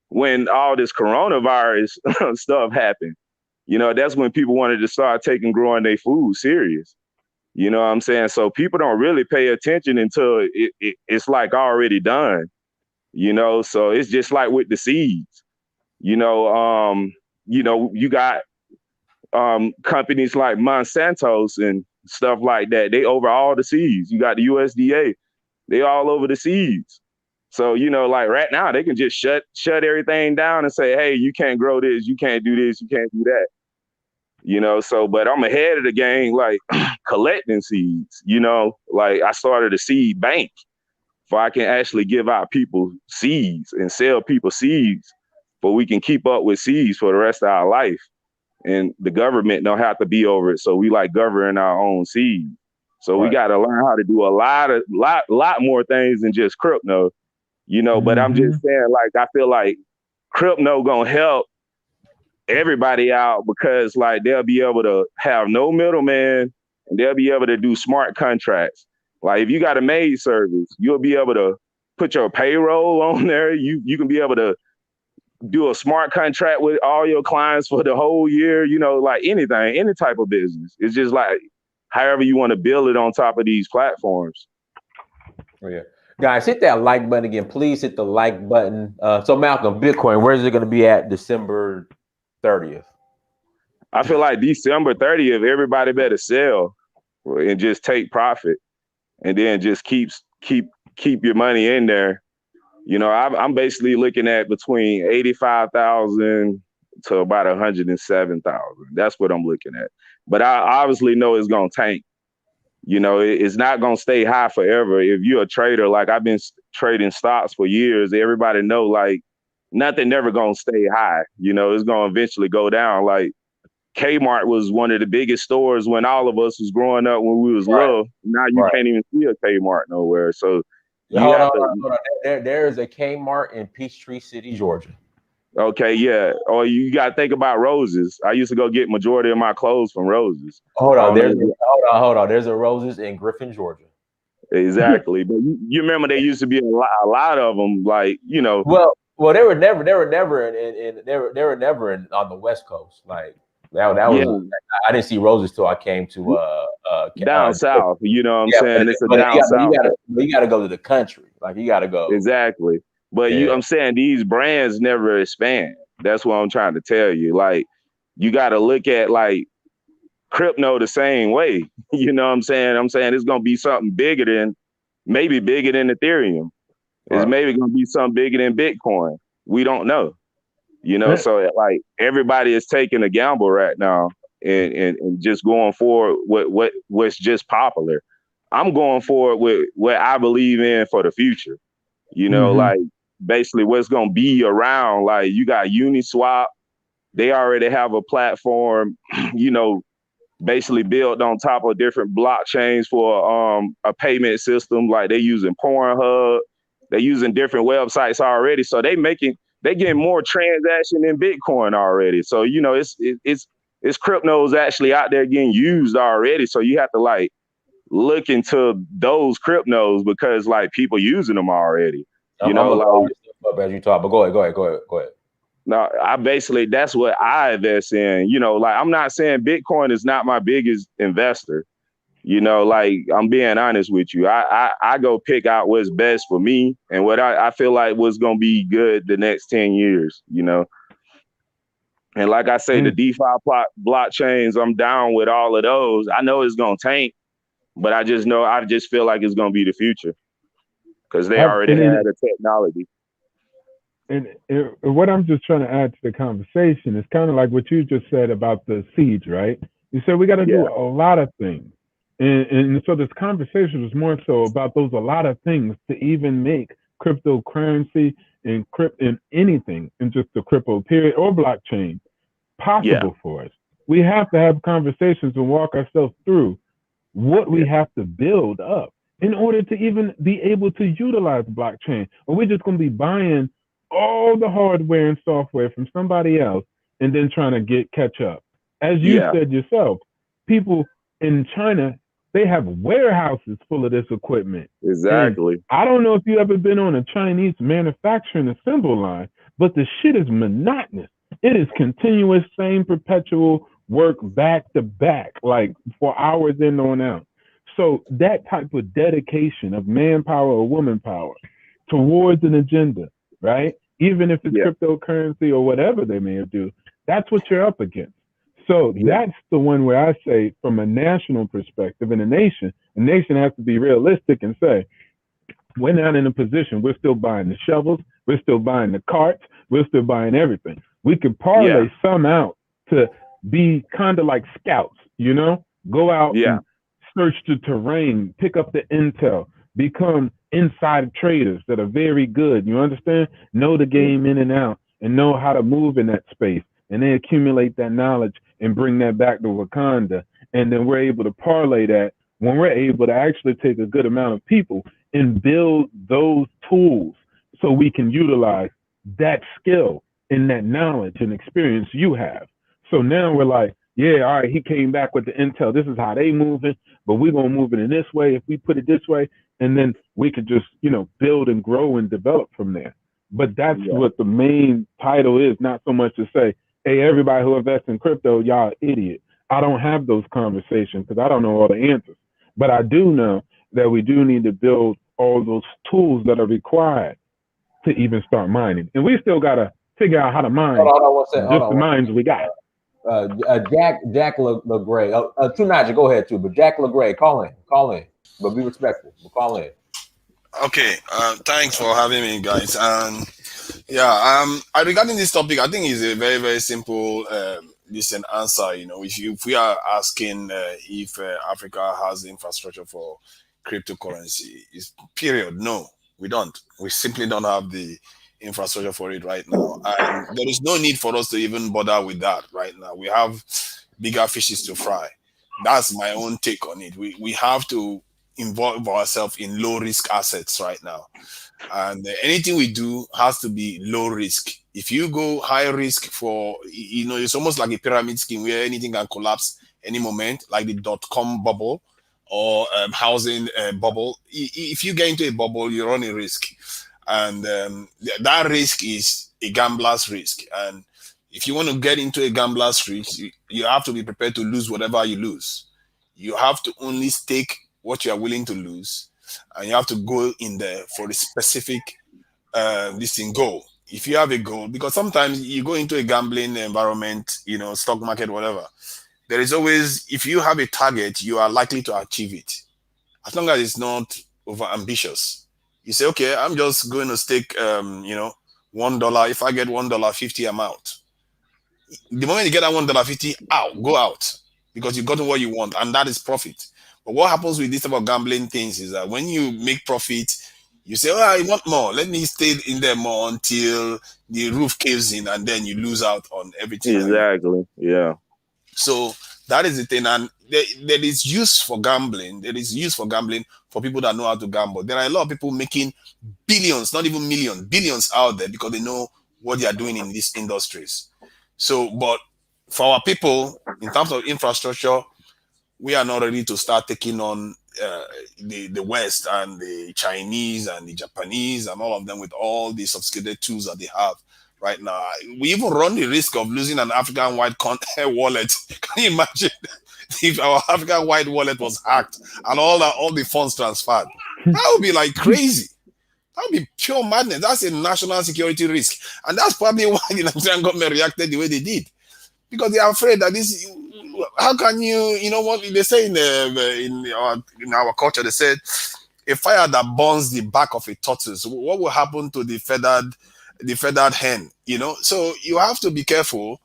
when all this coronavirus stuff happened. That's when people wanted to start growing their food serious. You know what I'm saying? So people don't really pay attention until it's like already done. So it's just like with the seeds. You got companies like Monsanto's and stuff like that. They over all the seeds. You got the USDA. They all over the seeds. So, like right now they can just shut everything down and say, hey, you can't grow this, you can't do this, you can't do that. So but I'm ahead of the game, like collecting seeds, like I started a seed bank so I can actually give out people seeds and sell people seeds, but we can keep up with seeds for the rest of our life. And the government don't have to be over it. So we like govern our own seed. So we got to learn how to do a lot more things than just crypto, but I'm just saying, like, I feel like crypto gonna help everybody out because like they'll be able to have no middleman and they'll be able to do smart contracts. Like if you got a maid service, you'll be able to put your payroll on there. You can be able to do a smart contract with all your clients for the whole year, like anything, any type of business. It's just like however you want to build it on top of these platforms. Oh, yeah. Guys, hit that like button again. Please hit the like button. So Malcolm, Bitcoin, where is it going to be at December 30th? I feel like December 30th, everybody better sell and just take profit and then just keep your money in there. I'm basically looking at between 85,000 to about 107,000. That's what I'm looking at. But I obviously know it's going to tank. It's not going to stay high forever. If you're a trader, like I've been trading stocks for years, everybody know like nothing never going to stay high. It's going to eventually go down. Like Kmart was one of the biggest stores when all of us was growing up when we was little. Now you can't even see a Kmart nowhere. So hold on. There's a Kmart in Peachtree City, Georgia. Okay, yeah. Or you got to think about Roses. I used to go get majority of my clothes from Roses. Hold on. There's a Roses in Griffin, Georgia. Exactly. But you remember there used to be a lot of them, like, Well, they were never on the West Coast. Like that was. I didn't see Roses till I came to down south. You know what I'm saying? It's a down south. You got to go to the country. Like you got to go. Exactly. But I'm saying these brands never expand. That's what I'm trying to tell you. Like you got to look at like crypto the same way. You know what I'm saying? I'm saying it's going to be something bigger than Ethereum. It's maybe going to be something bigger than Bitcoin. We don't know. So like everybody is taking a gamble right now and just going forward with what's just popular. I'm going forward with what I believe in for the future. Like basically what's going to be around. Like you got Uniswap. They already have a platform, basically built on top of different blockchains for a payment system. Like they using Pornhub. They're using different websites already. So they getting more transaction than Bitcoin already. So, it's cryptos actually out there getting used already. So you have to like look into those cryptos because like people using them already. I'm like as you talk, but go ahead. No, that's what I invest in. Like I'm not saying Bitcoin is not my biggest investor. Like I'm being honest with you. I go pick out what's best for me and what I feel like was gonna be good the next 10 years, And like I say, the DeFi blockchains, I'm down with all of those. I know it's gonna tank, but I just feel like it's gonna be the future because they already had the technology. And what I'm just trying to add to the conversation is kind of like what you just said about the seeds, right? You said we got to do a lot of things. And so this conversation was more so about those a lot of things to even make cryptocurrency and anything in just the crypto period or blockchain possible for us. We have to have conversations and walk ourselves through what we have to build up in order to even be able to utilize blockchain. Or we're just going to be buying all the hardware and software from somebody else and then trying to catch up. As you said yourself, people in China, they have warehouses full of this equipment. Exactly. And I don't know if you've ever been on a Chinese manufacturing assembly line, but the shit is monotonous. It is continuous, same perpetual work back to back, like for hours in on out. So that type of dedication of manpower or woman power towards an agenda, right? Even if it's cryptocurrency or whatever they may do, that's what you're up against. So Yeah. that's the one where I say, from a national perspective, in a nation has to be realistic and say, we're not in a position. We're still buying the shovels. We're still buying the carts. We're still buying everything. We could Yeah. parlay some out to be kind of like scouts, go out Yeah. and search the terrain, pick up the intel, become inside traders that are very good. You understand? Know the Yeah. game in and out and know how to move in that space. And then accumulate that knowledge and bring that back to Wakanda. And then we're able to parlay that when we're able to actually take a good amount of people and build those tools so we can utilize that skill and that knowledge and experience you have. So now we're like, yeah, all right, he came back with the intel. This is how they moving, but we're gonna move it in this way. If we put it this way, and then we could just, build and grow and develop from there. But that's Yeah. what the main title is, not so much to say, hey, everybody who invests in crypto, y'all idiot. I don't have those conversations because I don't know all the answers. But I do know that we do need to build all those tools that are required to even start mining. And we still got to figure out how to mine Hold on one second. Hold just on the one mines we got. Jack LeGray. Too Najee, go ahead too. But Jack LeGray, call in, but be respectful. But call in. Okay, thanks for having me, guys. And yeah, regarding this topic, I think it's a very, very simple listen answer. If we are asking if Africa has infrastructure for cryptocurrency, is period. No, we don't. We simply don't have the infrastructure for it right now, and there is no need for us to even bother with that right now. We have bigger fishes to fry. That's my own take on it. We have to involve ourselves in low risk assets right now, and anything we do has to be low risk. If you go high risk for, it's almost like a pyramid scheme where anything can collapse any moment, like the dot-com bubble or housing bubble. If you get into a bubble, you run a risk, and that risk is a gambler's risk. And if you want to get into a gambler's risk, you have to be prepared to lose whatever you lose. You have to only stake what you are willing to lose, and you have to go in there for a specific goal. If you have a goal, because sometimes you go into a gambling environment, stock market, whatever, there is always, if you have a target, you are likely to achieve it, as long as it's not over ambitious. You say, okay, I'm just going to stake $1. If I get $1.50, I'm out. The moment you get that $1.50 out, go out, because you've gotten what you want, and that is profit. But what happens with this type of gambling things is that when you make profit, you say, oh, I want more. Let me stay in there more until the roof caves in, and then you lose out on everything. Exactly. Yeah. So that is the thing. And there is use for gambling. There is use for gambling for people that know how to gamble. There are a lot of people making billions, not even millions, billions out there because they know what they are doing in these industries. So, but for our people, in terms of infrastructure, we are not ready to start taking on the West and the Chinese and the Japanese and all of them with all the sophisticated tools that they have right now. We even run the risk of losing an African white wallet. Can you imagine if our African white wallet was hacked and all the funds transferred? That would be like crazy. That would be pure madness. That's a national security risk, and that's probably why the Nigerian government reacted the way they did, because they are afraid that this. How can you know what they say in our culture? They said a fire that burns the back of a tortoise. What will happen to the feathered hen? So you have to be careful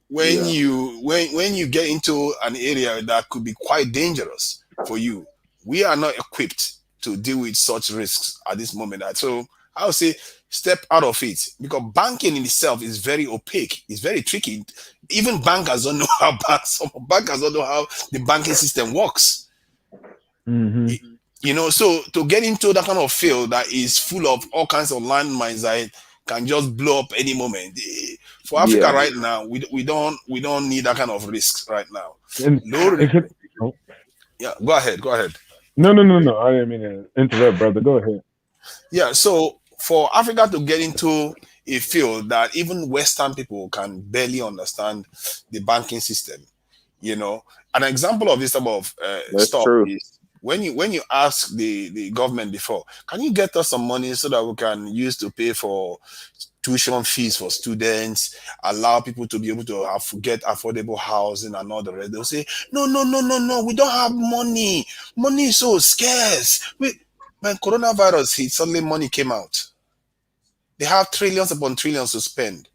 when Yeah. you get into an area that could be quite dangerous for you. We are not equipped to deal with such risks at this moment. So I would say step out of it, because banking in itself is very opaque. It's very tricky. Even bankers don't know how some bankers don't know how the banking system works. Mm-hmm. So to get into that kind of field that is full of all kinds of landmines that can just blow up any moment. For Africa Yeah. right now, we don't need that kind of risks right now. And Low, oh, yeah, go ahead. no, no, no, no. I didn't mean to interrupt, brother. Go ahead. Yeah, so for Africa to get into a field that even Western people can barely understand the banking system, an example of this type of That's stuff true. is when you ask the government before, can you get us some money so that we can use to pay for tuition fees for students, allow people to be able to get affordable housing and all the rest. They'll say, no, no, no, no, no, we don't have money. Money is so scarce. When coronavirus hit, suddenly money came out. They have trillions upon trillions to spend.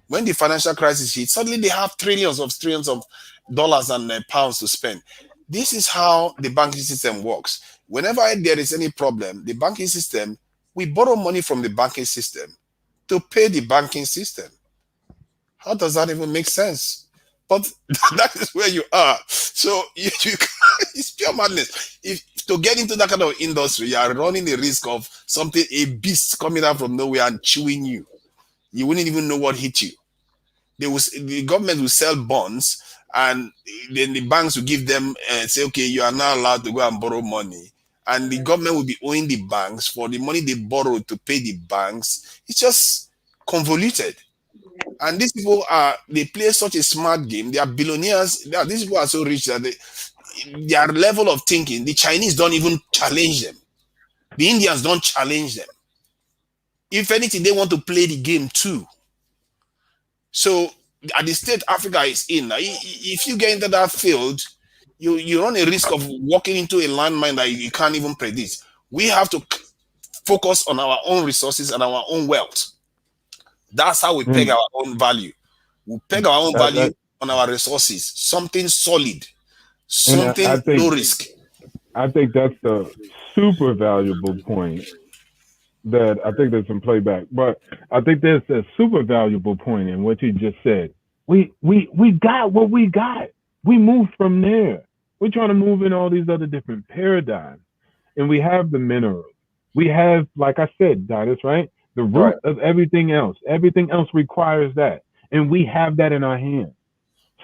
When the financial crisis hit, suddenly they have trillions of dollars and pounds to spend. This is how the banking system works. Whenever there is any problem, the banking system, we borrow money from the banking system to pay the banking system. How does that even make sense? But that is where you are. So it's pure madness. If to get into that kind of industry, you are running the risk of something, a beast coming out from nowhere and chewing you. You wouldn't even know what hit you. The government will sell bonds, and then the banks will give them say, okay, you are now allowed to go and borrow money, and the government will be owing the banks for the money they borrowed to pay the banks. It's just convoluted. And these people they play such a smart game. They are billionaires. These people are so rich that their level of thinking, the Chinese don't even challenge them. The Indians don't challenge them. If anything, they want to play the game too. So at the state Africa is in, if you get into that field, you run a risk of walking into a landmine that you can't even predict. We have to focus on our own resources and our own wealth. That's how we peg our own value. We peg our own value on our resources, something solid, something low risk. I think that's a super valuable point that I think there's some playback, but I think there's a super valuable point in what you just said. We got what we got. We moved from there. We're trying to move in all these other different paradigms, and we have the minerals. We have, like I said, Dinas, right? The root of everything else. Everything else requires that, and we have that in our hands.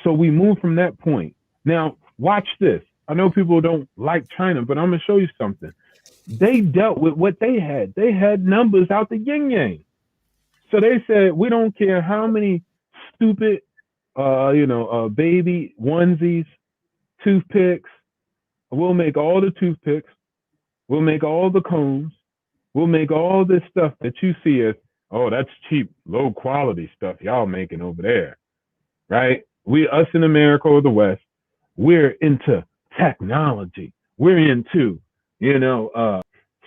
So we move from that point. Now, watch this. I know people don't like China, but I'm gonna show you something. They dealt with what they had. They had numbers out the yin yang. So they said, we don't care how many stupid, baby onesies, toothpicks. We'll make all the toothpicks. We'll make all the combs. We'll make all this stuff that you see as, oh, that's cheap, low quality stuff y'all making over there, right? Us in America or the West, we're into technology. We're into,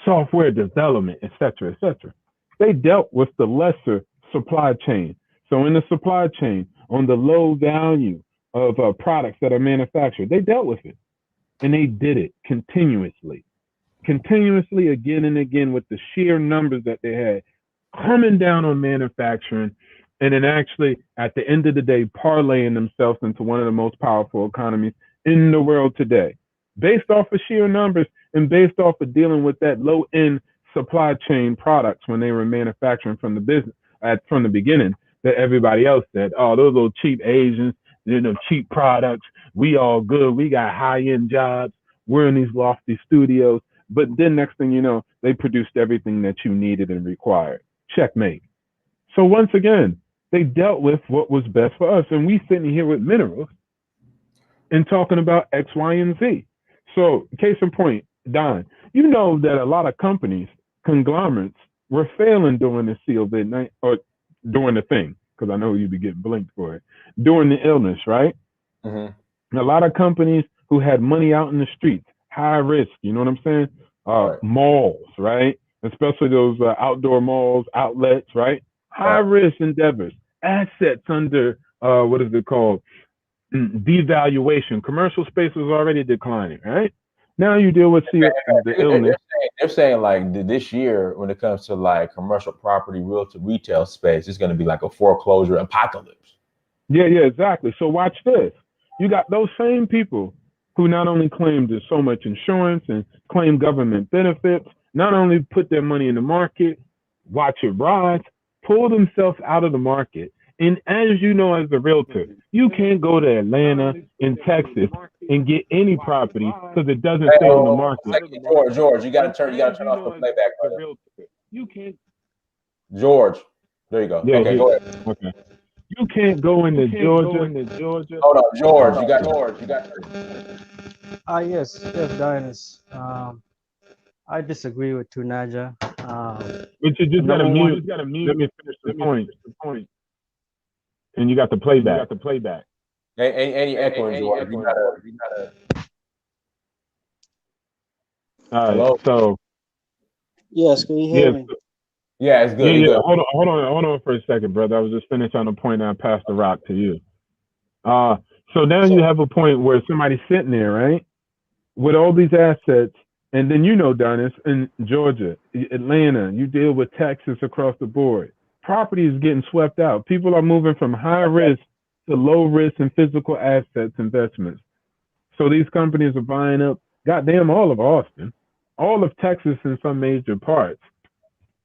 software development, et cetera, et cetera. They dealt with the lesser supply chain. So in the supply chain, on the low value of products that are manufactured, they dealt with it. And they did it continuously again and again with the sheer numbers that they had coming down on manufacturing. And then actually, at the end of the day, parlaying themselves into one of the most powerful economies in the world today, based off of sheer numbers and based off of dealing with that low-end supply chain products when they were manufacturing from the beginning, that everybody else said, oh, those little cheap Asians, cheap products. We all good. We got high-end jobs. We're in these lofty studios. But then next thing you know, they produced everything that you needed and required. Checkmate. So once again, they dealt with what was best for us. And we sitting here with minerals and talking about X, Y, and Z. So case in point, Don, you know that a lot of companies, conglomerates, were failing during the COVID-19 or during the thing, because I know you'd be getting blinked for it, during the illness, right? Mm-hmm. A lot of companies who had money out in the streets, high risk, you know what I'm saying? Malls, right? Especially those outdoor malls, outlets, right? High risk endeavors, assets under, what is it called? Devaluation. Commercial space was already declining, right? Now you deal with the illness. They're saying like this year, when it comes to like commercial property, retail space, it's going to be like a foreclosure apocalypse. Yeah, exactly. So watch this. You got those same people who not only claim there's so much insurance and claim government benefits, not only put their money in the market, watch it rise, pull themselves out of the market. And as you know, as a realtor, you can't go to Atlanta in Texas and get any property because it doesn't stay on the market. George, you got to turn off the playback. You can't. George, there you go. Yeah, okay, go ahead. Okay. You can't go into Georgia. Hold on, George. You got. Yes, Dinas. I disagree with Tunaja. But you just got to mute. Let me finish the point. And you got the playback. Any echoing, George? You gotta. All right. Hello? So Yes, can you hear me? Yeah, it's good. yeah. Good. Hold on for a second, brother. I was just finishing on the point. And I passed the rock to you. So now you have a point where somebody's sitting there, right, with all these assets, and then Donis, in Georgia, Atlanta, you deal with Texas across the board. Property is getting swept out. People are moving from high risk to low risk and physical assets investments. So these companies are buying up, goddamn, all of Austin, all of Texas in some major parts.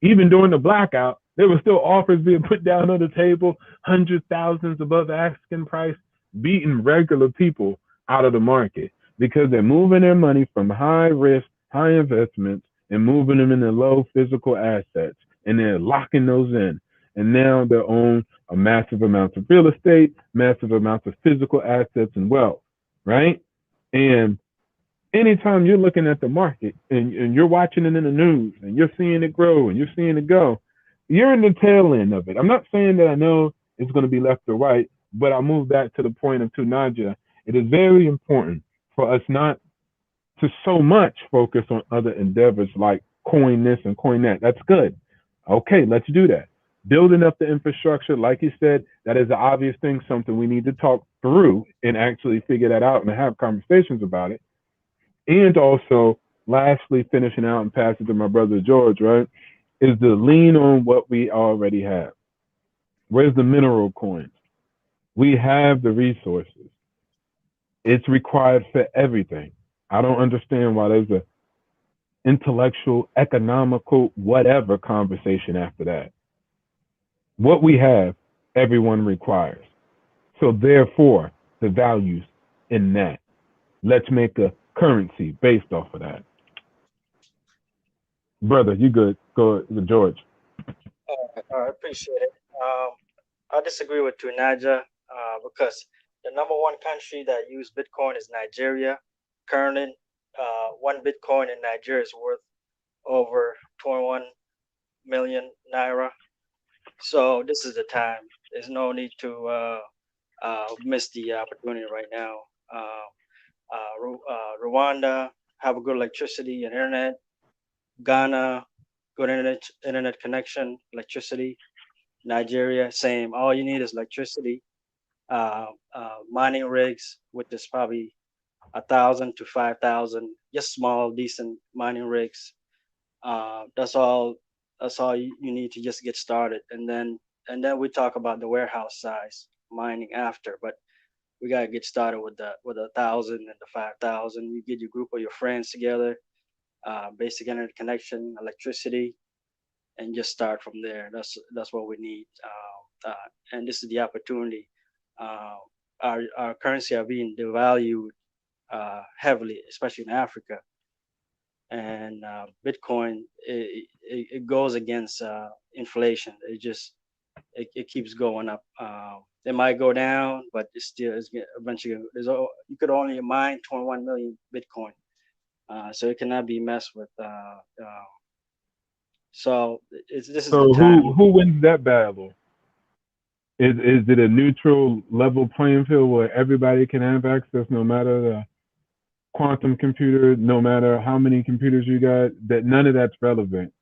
Even during the blackout, there were still offers being put down on the table, hundred thousands above asking price, beating regular people out of the market because they're moving their money from high risk, high investments and moving them into low physical assets. And they're locking those in. And now they own a massive amount of real estate, massive amounts of physical assets and wealth, right? And anytime you're looking at the market and you're watching it in the news and you're seeing it grow and you're seeing it go, you're in the tail end of it. I'm not saying that I know it's going to be left or right, but I'll move back to the point of Tunaja. It is very important for us not to so much focus on other endeavors like coin this and coin that. That's good. Okay, let's do that. Building up the infrastructure, like you said, that is the obvious thing, something we need to talk through and actually figure that out and have conversations about it. And also, lastly, finishing out and passing to my brother George, right, is to lean on what we already have. Where's the mineral coins? We have the resources. It's required for everything. I don't understand why there's a intellectual, economical, whatever conversation after that. What we have, everyone requires. So therefore, the values in that. Let's make a currency based off of that. Brother, you good? Go, George. I appreciate it. I disagree with Tunaja because the number one country that use Bitcoin is Nigeria. Currently, one Bitcoin in Nigeria is worth over 21 million naira. So this is the time. There's no need to miss the opportunity right now. Rwanda have a good electricity and internet. Ghana, good internet connection, electricity. Nigeria, same. All you need is electricity. Mining rigs, which is probably 1,000 to 5,000, just small, decent mining rigs. That's all. That's all you need to just get started, and then we talk about the warehouse size mining after. But we gotta get started with the 1,000 and the 5,000. You get your group of your friends together, basic internet connection, electricity, and just start from there. That's what we need. And this is the opportunity. Our currency are being devalued heavily, especially in Africa. And Bitcoin, it goes against inflation. It keeps going up. It might go down, but it's eventually. You could only mine 21 million Bitcoin, so it cannot be messed with. So this is So the time. who wins that battle? Is it a neutral level playing field where everybody can have access, no matter the quantum computer, no matter how many computers you got? That none of that's relevant,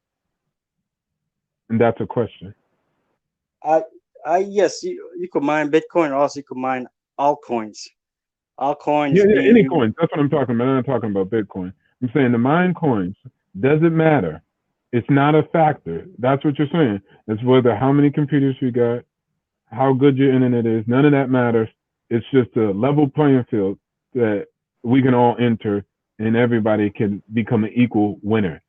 and that's a question. Yes, you could mine Bitcoin, or also you could mine altcoins. Altcoins. Yeah, any coins. That's what I'm talking about. I'm not talking about Bitcoin. I'm saying the mine coins. Doesn't matter. It's not a factor. That's what you're saying. It's whether how many computers you got, how good your internet is. None of that matters. It's just a level playing field that we can all enter and everybody can become an equal winner.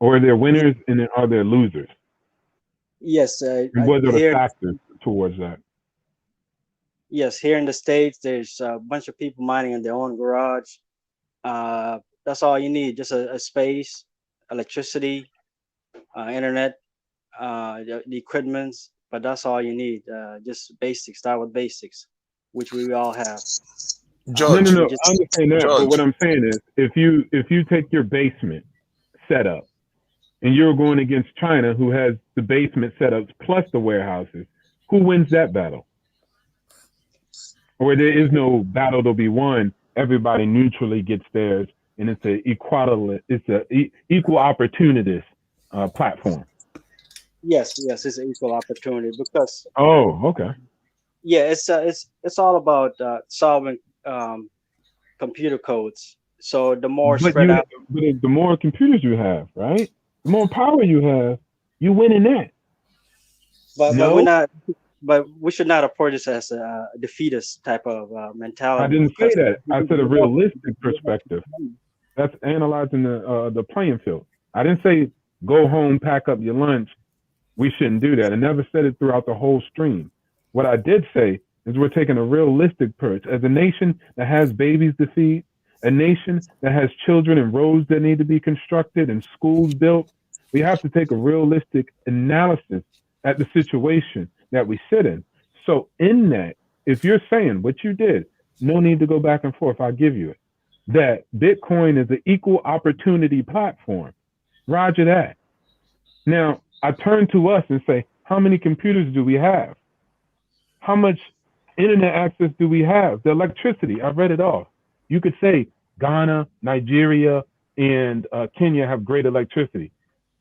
Or they're winners and then are there losers? Yes. What are the factors towards that? Yes, here in the States, there's a bunch of people mining in their own garage. That's all you need, just a space, electricity, internet, the equipments, but that's all you need. Just basics, start with basics, which we all have. George. No. I understand that, but what I'm saying is, if you take your basement setup and you're going against China, who has the basement setups plus the warehouses, who wins that battle? Or there is no battle to be won. Everybody neutrally gets theirs, and it's equal opportunist platform. Yes, it's an equal opportunity because Oh, okay. yeah, it's all about solving computer codes. So the more But spread you, out, but the more computers you have, right? The more power you have, you win in that. but we're No, not. But we should not approach this as a defeatist type of I mentality didn't say because that. I said a the more realistic perspective. That's analyzing the playing field. I didn't say go home, pack up your lunch. We shouldn't do that. I never said it throughout the whole stream. What I did say is we're taking a realistic approach. As a nation that has babies to feed, a nation that has children and roads that need to be constructed and schools built, we have to take a realistic analysis at the situation that we sit in. So, in that, if you're saying what you did, no need to go back and forth, I'll give you it. That Bitcoin is an equal opportunity platform. Roger that. Now, I turn to us and say, how many computers do we have? How much internet access do we have? The electricity, I read it off. You could say Ghana, Nigeria, and Kenya have great electricity.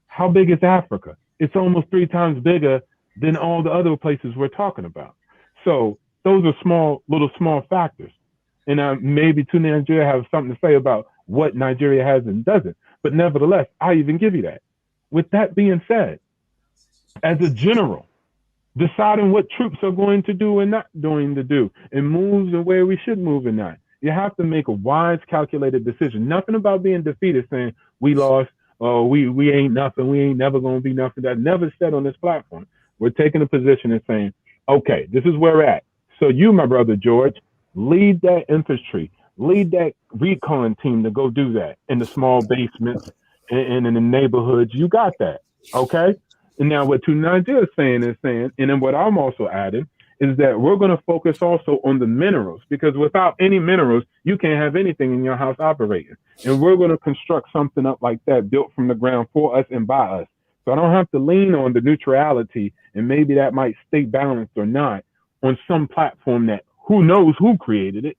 How big is Africa? It's almost 3 times bigger than all the other places we're talking about. So those are little small factors. And maybe to Nigeria have something to say about what Nigeria has and doesn't. But nevertheless, I even give you that. With that being said, as a general, deciding what troops are going to do and not going to do, and moves and where we should move and not. You have to make a wise, calculated decision. Nothing about being defeated, saying we lost, we ain't nothing, we ain't never going to be nothing. That never said on this platform. We're taking a position and saying, okay, this is where we're at. So you, my brother George, lead that infantry, lead that recon team to go do that in the small basements and in the neighborhoods. You got that, okay? And now what Tunanja is saying, and then what I'm also adding is that we're going to focus also on the minerals, because without any minerals, you can't have anything in your house operating. And we're going to construct something up like that, built from the ground for us and by us. So I don't have to lean on the neutrality, and maybe that might stay balanced or not on some platform that who knows who created it.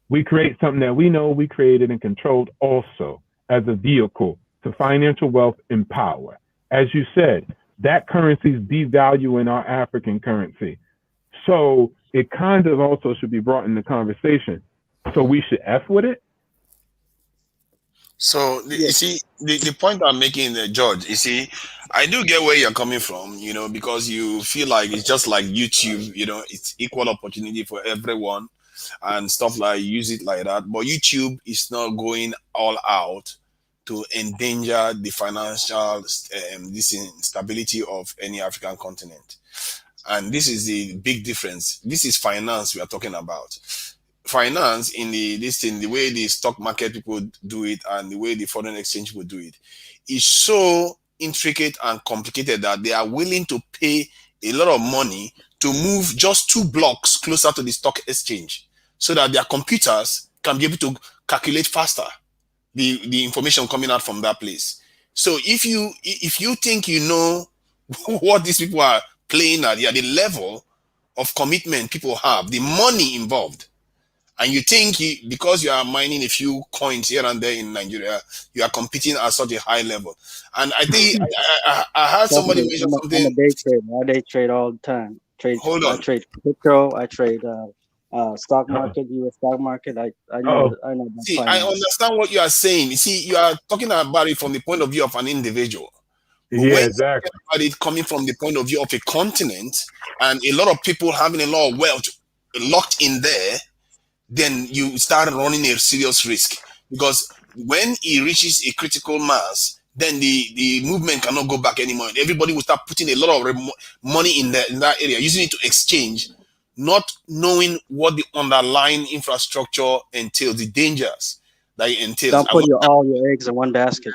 We create something that we know we created and controlled also as a vehicle to financial wealth and power. As you said, that currency is devaluing our African currency. So it kind of also should be brought in the conversation. So we should F with it? So you see, the point I'm making, George, you see, I do get where you're coming from, because you feel like it's just like YouTube, it's equal opportunity for everyone and stuff, like use it like that. But YouTube is not going all out to endanger the financial this stability of any African continent. And this is the big difference. This is finance we are talking about. Finance in the way the stock market people do it and the way the foreign exchange will do it is so intricate and complicated that they are willing to pay a lot of money to move just 2 blocks closer to the stock exchange so that their computers can be able to calculate faster the information coming out from that place. So if you think what these people are playing at, the level of commitment people have, the money involved, and you think because you are mining a few coins here and there in Nigeria, you are competing at such a high level. And I think I heard somebody mention I'm a something. day trader. I day trade all the time. Hold I on. trade crypto. I trade stock market, U.S. stock market. I know about See, I finance. understand what you are saying. You see, you are talking about it from the point of view of an individual. But Yeah, when you exactly. talk about it coming from the point of view of a continent and a lot of people having a lot of wealth locked in there, then you start running a serious risk, because when it reaches a critical mass, then the movement cannot go back anymore. Everybody will start putting a lot of money in that area, using it to exchange, not knowing what the underlying infrastructure entails, the dangers that it entails. Don't put all your eggs in one basket.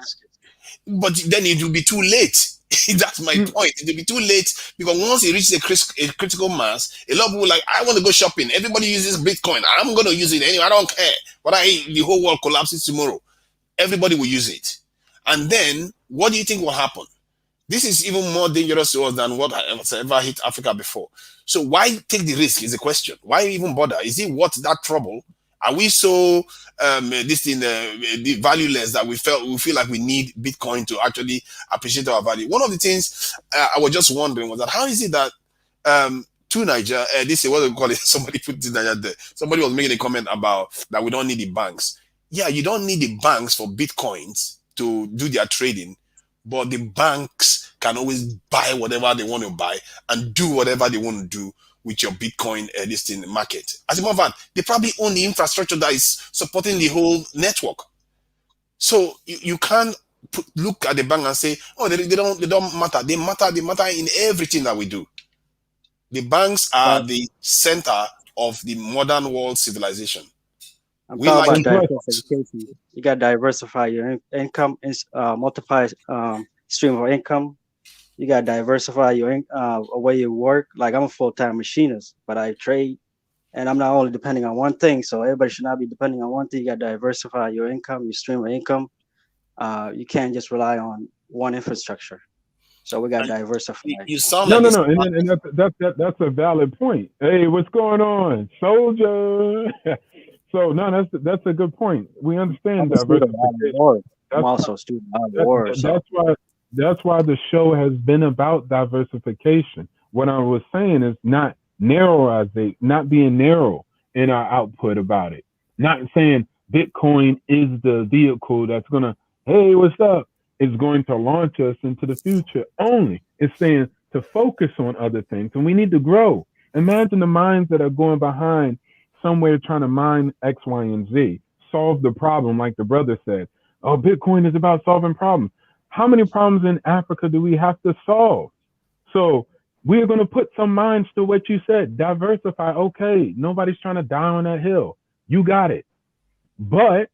But then it will be too late. That's my point. It will be too late, because once it reaches a critical mass, a lot of people like, I want to go shopping. Everybody uses Bitcoin. I'm going to use it anyway. I don't care. But the whole world collapses tomorrow. Everybody will use it. And then what do you think will happen? This is even more dangerous to us than what has ever hit Africa before. So why take the risk is the question. Why even bother? Is it worth that trouble? Are we so this thing the valueless that we feel like we need Bitcoin to actually appreciate our value? One of the things I was just wondering was that how is it that to Niger, this is what we call it. Somebody put it Niger there. Somebody was making a comment about that we don't need the banks. Yeah, you don't need the banks for Bitcoins to do their trading, but the banks can always buy whatever they want to buy and do whatever they want to do with your Bitcoin listing market. As a matter of fact, they probably own the infrastructure that is supporting the whole network. So you can't look at the bank and say, oh, they don't matter. They matter in everything that we do. The banks are But the center of the modern world civilization. I'm We talking like about it. diversification. You got to diversify your income, multiply stream of income. You got to diversify your way you work. Like I'm a full-time machinist, but I trade, and I'm not only depending on one thing. So everybody should not be depending on one thing. You got to diversify your income, your stream of income. You can't just rely on one infrastructure. So we got to And diversify. you sound No, like no, it's no, and that's a valid point. Hey, what's going on, soldier? So no, that's a good point. We I'm understand a student of diversification. war. I'm That's also a student of that, war. So that's why the show has been about diversification. What I was saying is not being narrow in our output about it. Not saying Bitcoin is the vehicle that's gonna, hey, what's up? Is going to launch us into the future only. It's saying to focus on other things, and we need to grow. Imagine the minds that are going behind somewhere trying to mine X, Y, and Z, solve the problem, like the brother said. Oh, Bitcoin is about solving problems. How many problems in Africa do we have to solve? So we're going to put some minds to what you said. Diversify. Okay, nobody's trying to die on that hill. You got it. But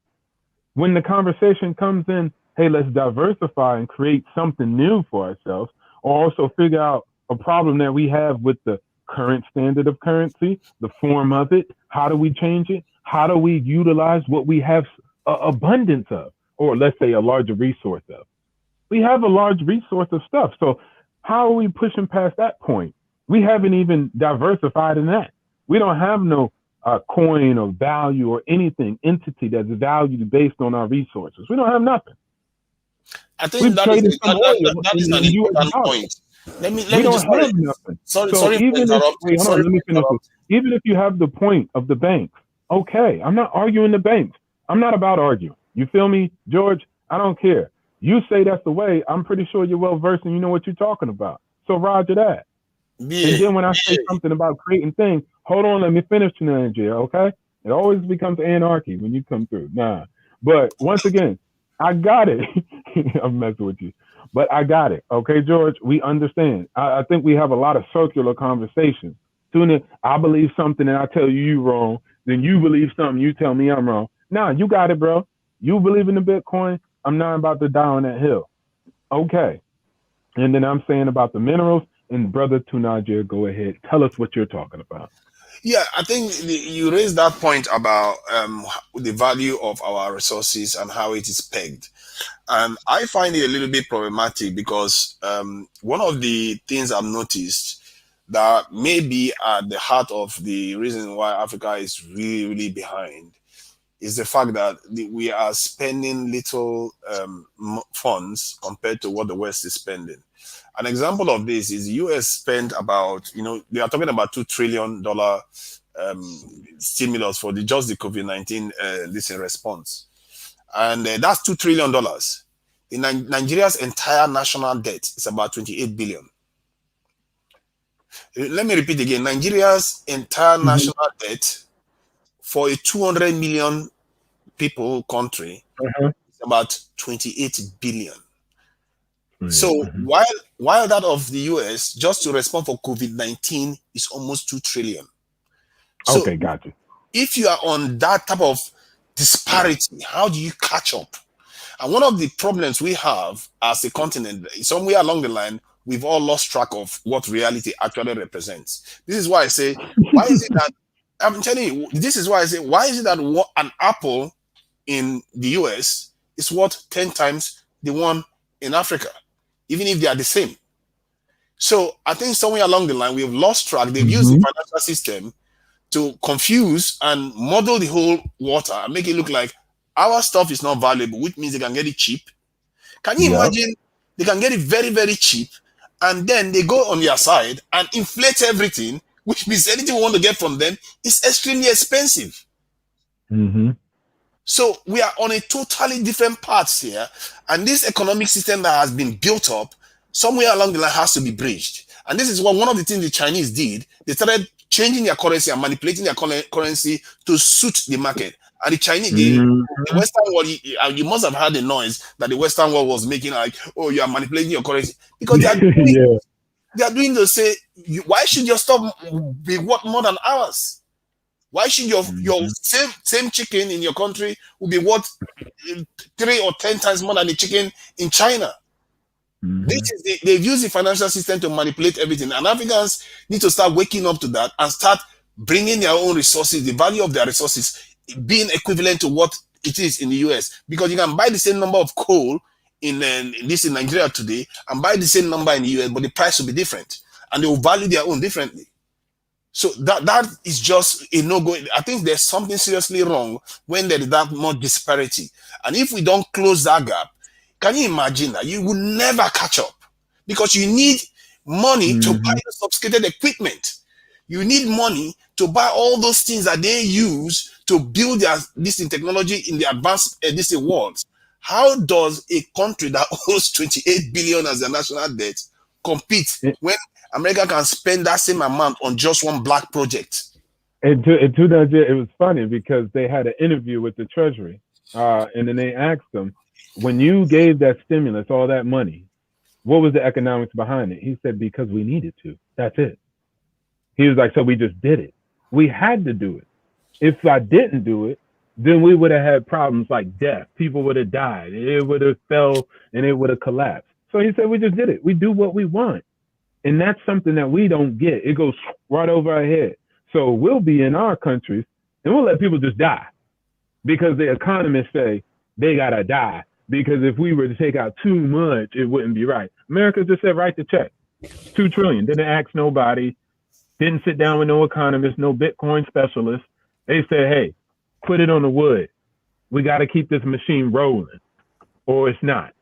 when the conversation comes in, hey, let's diversify and create something new for ourselves, or also figure out a problem that we have with the current standard of currency, the form of it, how do we change it? How do we utilize what we have abundance of, or let's say a larger resource of? We have a large resource of stuff. So how are we pushing past that point? We haven't even diversified in that. We don't have no coin or value or anything, entity that's valued based on our resources. We don't have nothing. I think We've that is traded some oil that is an in US important dollars. point. Let We me don't just sorry, have nothing. sorry, So sorry for even if, interrupting. wait, hold on, Sorry let me for finish this. interrupting. Even if you have the point of the banks, okay, I'm not arguing the banks. I'm not about arguing. You feel me, George? I don't care. You say that's the way. I'm pretty sure you're well versed and you know what you're talking about. So roger that. Yeah, And then when I say something about creating things, hold on, let me finish Nigeria, okay? It always becomes anarchy when you come through. Nah. But once again, I got it. I'm messing with you. But I got it. Okay, George, we understand. I think we have a lot of circular conversations. Soon as I believe something and I tell you wrong, then you believe something, you tell me I'm wrong. Nah, you got it, bro. You believe in the Bitcoin. I'm not about to die on that hill. Okay. And then I'm saying about the minerals, and brother Tunajer, go ahead. Tell us what you're talking about. yeah. I think you raised that point about the value of our resources and how it is pegged. And I find it a little bit problematic because one of the things I've noticed that may be at the heart of the reason why Africa is really, really behind is the fact that we are spending little funds compared to what the West is spending. An example of this is the US spent about, they are talking about $2 trillion stimulus for just the COVID-19 this in response. And that's $2 trillion. Nigeria's entire national debt is about 28 billion. Let me repeat again. Nigeria's entire national debt for a 200 million people country is about 28 billion. So while that of the US just to respond for COVID-19 is almost 2 trillion. So Okay, got you. if you are on that type of disparity, how do you catch up? And one of the problems we have as a continent, somewhere along the line, we've all lost track of what reality actually represents. This is why I say, why is it that, I'm telling you, this is why I say, why is it that an apple in the US is worth 10 times the one in Africa, even if they are the same. So I think somewhere along the line we have lost track. They've used the Mm-hmm. financial system to confuse and model the whole water and make it look like our stuff is not valuable, which means they can get it cheap. Can you Yep. imagine? They can get it very, very cheap, and then they go on their side and inflate everything, which means anything we want to get from them is extremely expensive. Mm-hmm. So we are on a totally different path here, and this economic system that has been built up somewhere along the line has to be bridged. And this is what one of the things the Chinese did. They started changing their currency and manipulating their currency to suit the market. And the Chinese, the Mm-hmm. Western world, you must have heard the noise that the Western world was making, like, oh, you are manipulating your currency, because Yeah. they are doing to say, why should your stuff be worth more than ours? Why should your Mm-hmm. same chicken in your country will be worth 3 or 10 times more than the chicken in China? Mm-hmm. They've used the financial system to manipulate everything, and Africans need to start waking up to that and start bringing their own resources, the value of their resources being equivalent to what it is in the US. Because you can buy the same number of coal in Nigeria today and buy the same number in the US, but the price will be different, and they will value their own differently. So that is just a no-go. I think there's something seriously wrong when there is that much disparity. And if we don't close that gap, can you imagine that you will never catch up? Because you need money to buy Mm-hmm. the sophisticated equipment. You need money to buy all those things that they use to build this in technology in the advanced this world. How does a country that owes 28 billion as their national debt compete when America can spend that same amount on just one black project? To that, it was funny because they had an interview with the Treasury, and then they asked them, when you gave that stimulus, all that money, what was the economics behind it? He said, because we needed to. That's it. He was like, so we just did it. We had to do it. If I didn't do it, then we would have had problems like death. People would have died. It would have fell and it would have collapsed. So he said, we just did it. We do what we want. And that's something that we don't get. It goes right over our head. So we'll be in our countries and we'll let people just die because the economists say they got to die. Because if we were to take out too much, it wouldn't be right. America just said, write the check. $2 trillion. Didn't ask nobody. Didn't sit down with no economists, no Bitcoin specialists. They said, hey, put it on the wood. We got to keep this machine rolling or it's not.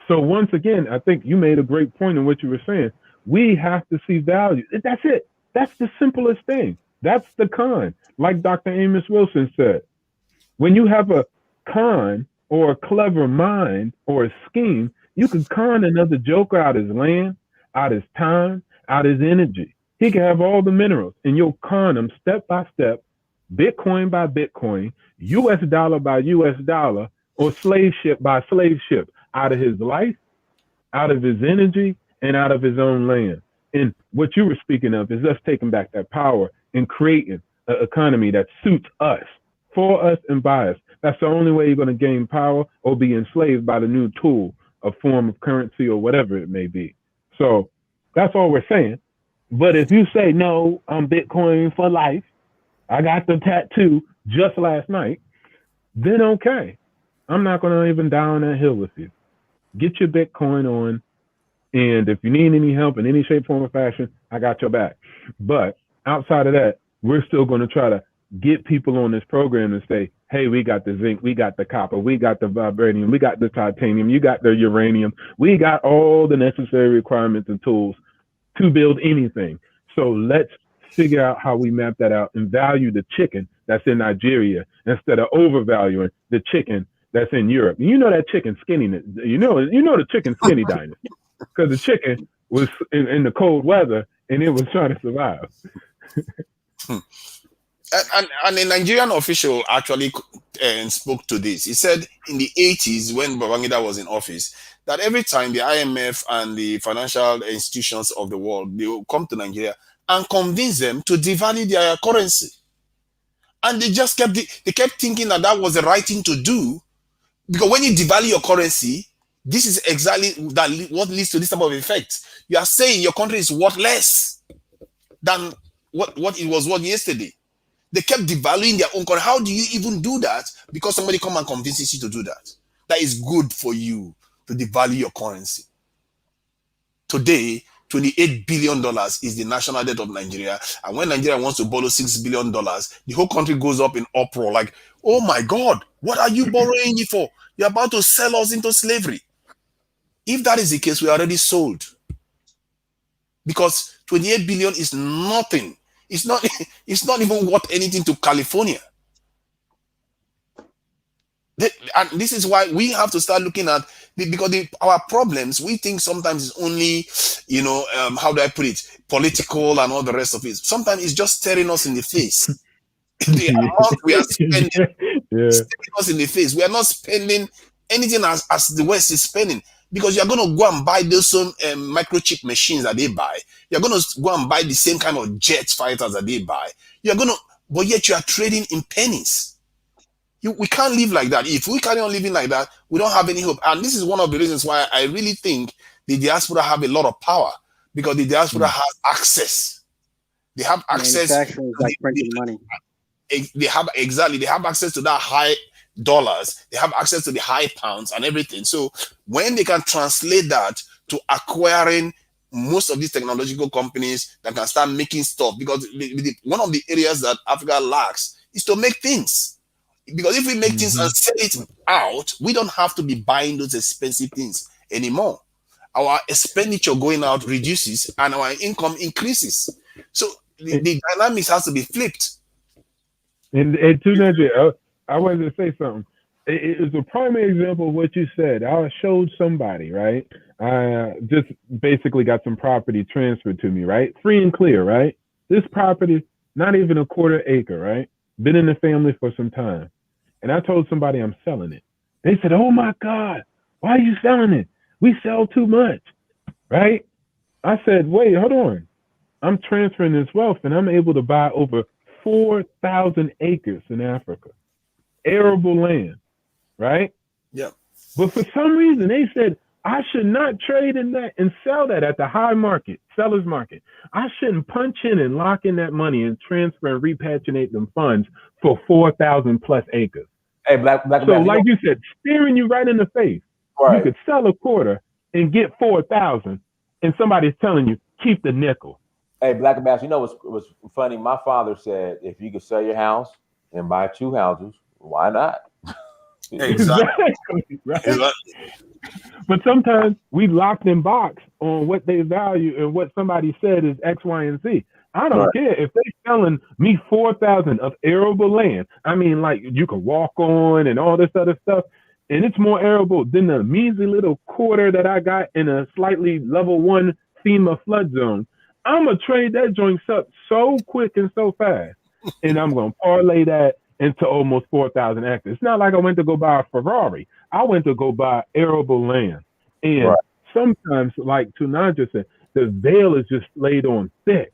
So once again, I think you made a great point in what you were saying. We have to see value. That's it. That's the simplest thing. That's the con. Like Dr. Amos Wilson said, when you have a con or a clever mind or a scheme, you can con another joker out his land, out his time, out his energy. He can have all the minerals and you'll con him step by step, Bitcoin by Bitcoin, US dollar by US dollar, or slave ship by slave ship out of his life, out of his energy, and out of his own land. And what you were speaking of is us taking back that power and creating an economy that suits us, for us and by us. That's the only way you're going to gain power or be enslaved by the new tool, a form of currency or whatever it may be. So that's all we're saying. But if you say, no, I'm Bitcoin for life, I got the tattoo just last night, then okay. I'm not going to even die on that hill with you. Get your Bitcoin on. And if you need any help in any shape, form, or fashion, I got your back. But outside of that, we're still going to try to get people on this program and say, hey, we got the zinc, we got the copper, we got the vibranium, we got the titanium, you got the uranium. We got all the necessary requirements and tools to build anything. So let's figure out how we map that out and value the chicken that's in Nigeria instead of overvaluing the chicken that's in Europe. And you know that chicken skinny, you know the chicken skinny dynasty because the chicken was in the cold weather and it was trying to survive. And a Nigerian official actually spoke to this. He said in the 80s, when Babangida was in office, that every time the IMF and the financial institutions of the world, they will come to Nigeria and convince them to devalue their currency. And they just kept thinking that was the right thing to do, because when you devalue your currency, this is exactly what leads to this type of effect. You are saying your country is worth less than what it was worth yesterday. They kept devaluing their own currency. How do you even do that? Because somebody come and convinces you to do that. That is good for you to devalue your currency. Today, $28 billion is the national debt of Nigeria. And when Nigeria wants to borrow $6 billion, the whole country goes up in uproar. Like, oh my God, what are you borrowing it for? You're about to sell us into slavery. If that is the case, we are already sold. Because 28 billion is nothing. It's not even worth anything to California. And this is why we have to start looking at because our problems, we think sometimes it's only, how do I put it, political and all the rest of it. Sometimes it's just staring us in the face. The amount we are spending, staring us in the face. We are not spending anything as the West is spending, because you're going to go and buy those microchip machines that they buy. You're going to go and buy the same kind of jet fighters that they buy. But yet you are trading in pennies. We can't live like that. If we carry on living like that, we don't have any hope. And this is one of the reasons why I really think the diaspora have a lot of power, because the diaspora has access. They have access. Manufacturing is like printing money. They have access to that high dollars. They have access to the high pounds and everything. So when they can translate that to acquiring most of these technological companies that can start making stuff, because one of the areas that Africa lacks is to make things. Because if we make things and sell it out, we don't have to be buying those expensive things anymore. Our expenditure going out reduces and our income increases. So the dynamics has to be flipped. And to that, I wanted to say something. It is a primary example of what you said. I showed somebody, right? I just basically got some property transferred to me, right? Free and clear, right? This property, not even a quarter acre, right? Been in the family for some time. And I told somebody I'm selling it. They said, oh my God, why are you selling it? We sell too much, right? I said, wait, hold on. I'm transferring this wealth and I'm able to buy over 4,000 acres in Africa. Arable land, right? Yeah. But for some reason, they said, I should not trade in that and sell that at the high market, seller's market. I shouldn't punch in and lock in that money and transfer and repatriate them funds for 4,000 plus acres. Hey, Black so like you said, staring you right in the face. Right. You could sell a quarter and get 4,000, and somebody's telling you, keep the nickel. Hey, Black Bass, what's funny? My father said, if you could sell your house and buy 2 houses, why not? Exactly. Right? Exactly. But sometimes we locked in box on what they value and what somebody said is X, Y, and Z. I don't care if they're selling me 4,000 of arable land. I mean, like you can walk on and all this other stuff, and it's more arable than the measly little quarter that I got in a slightly level 1 FEMA flood zone. I'm gonna trade that joint up so quick and so fast, and I'm gonna parlay that into almost 4,000 acres. It's not like I went to go buy a Ferrari. I went to go buy arable land. And sometimes, like Tunaja said, the veil is just laid on thick.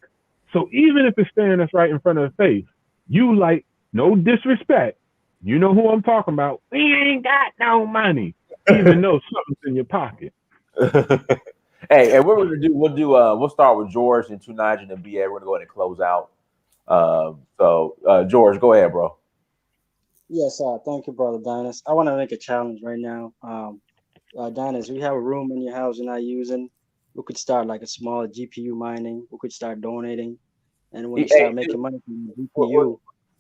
So even if it's staring us right in front of the face, you like, no disrespect, you know who I'm talking about. We ain't got no money, even though something's in your pocket. Hey, and what we're gonna do, we'll start with George and Tunaja and BA. We're gonna go ahead and close out. So George, go ahead, bro. Yes, thank you, brother Dinas. I want to make a challenge right now. Dinas, we have a room in your house you're not using. We could start like a small GPU mining. We could start donating, and when you start making money from the GPU,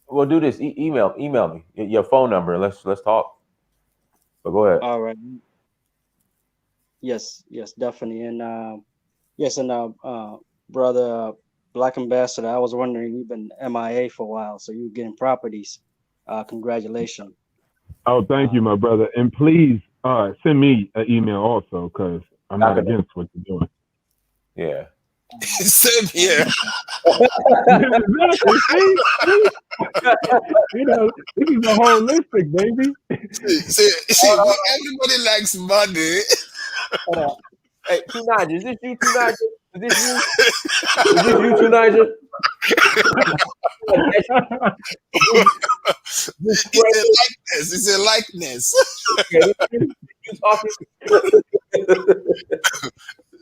we'll do this. Email me your phone number and let's talk. But go ahead. All right. Yes, definitely, and brother Black Ambassador, I was wondering, you've been MIA for a while, so you're getting properties. Congratulations. Oh, thank you, my brother. And please send me an email also, because I'm not against what you're doing. Yeah. Same here. This is a holistic, baby. See, everybody likes money. Hey, Tunaja, is this you, Tunaja? Is this you, Tunaja? It's a likeness.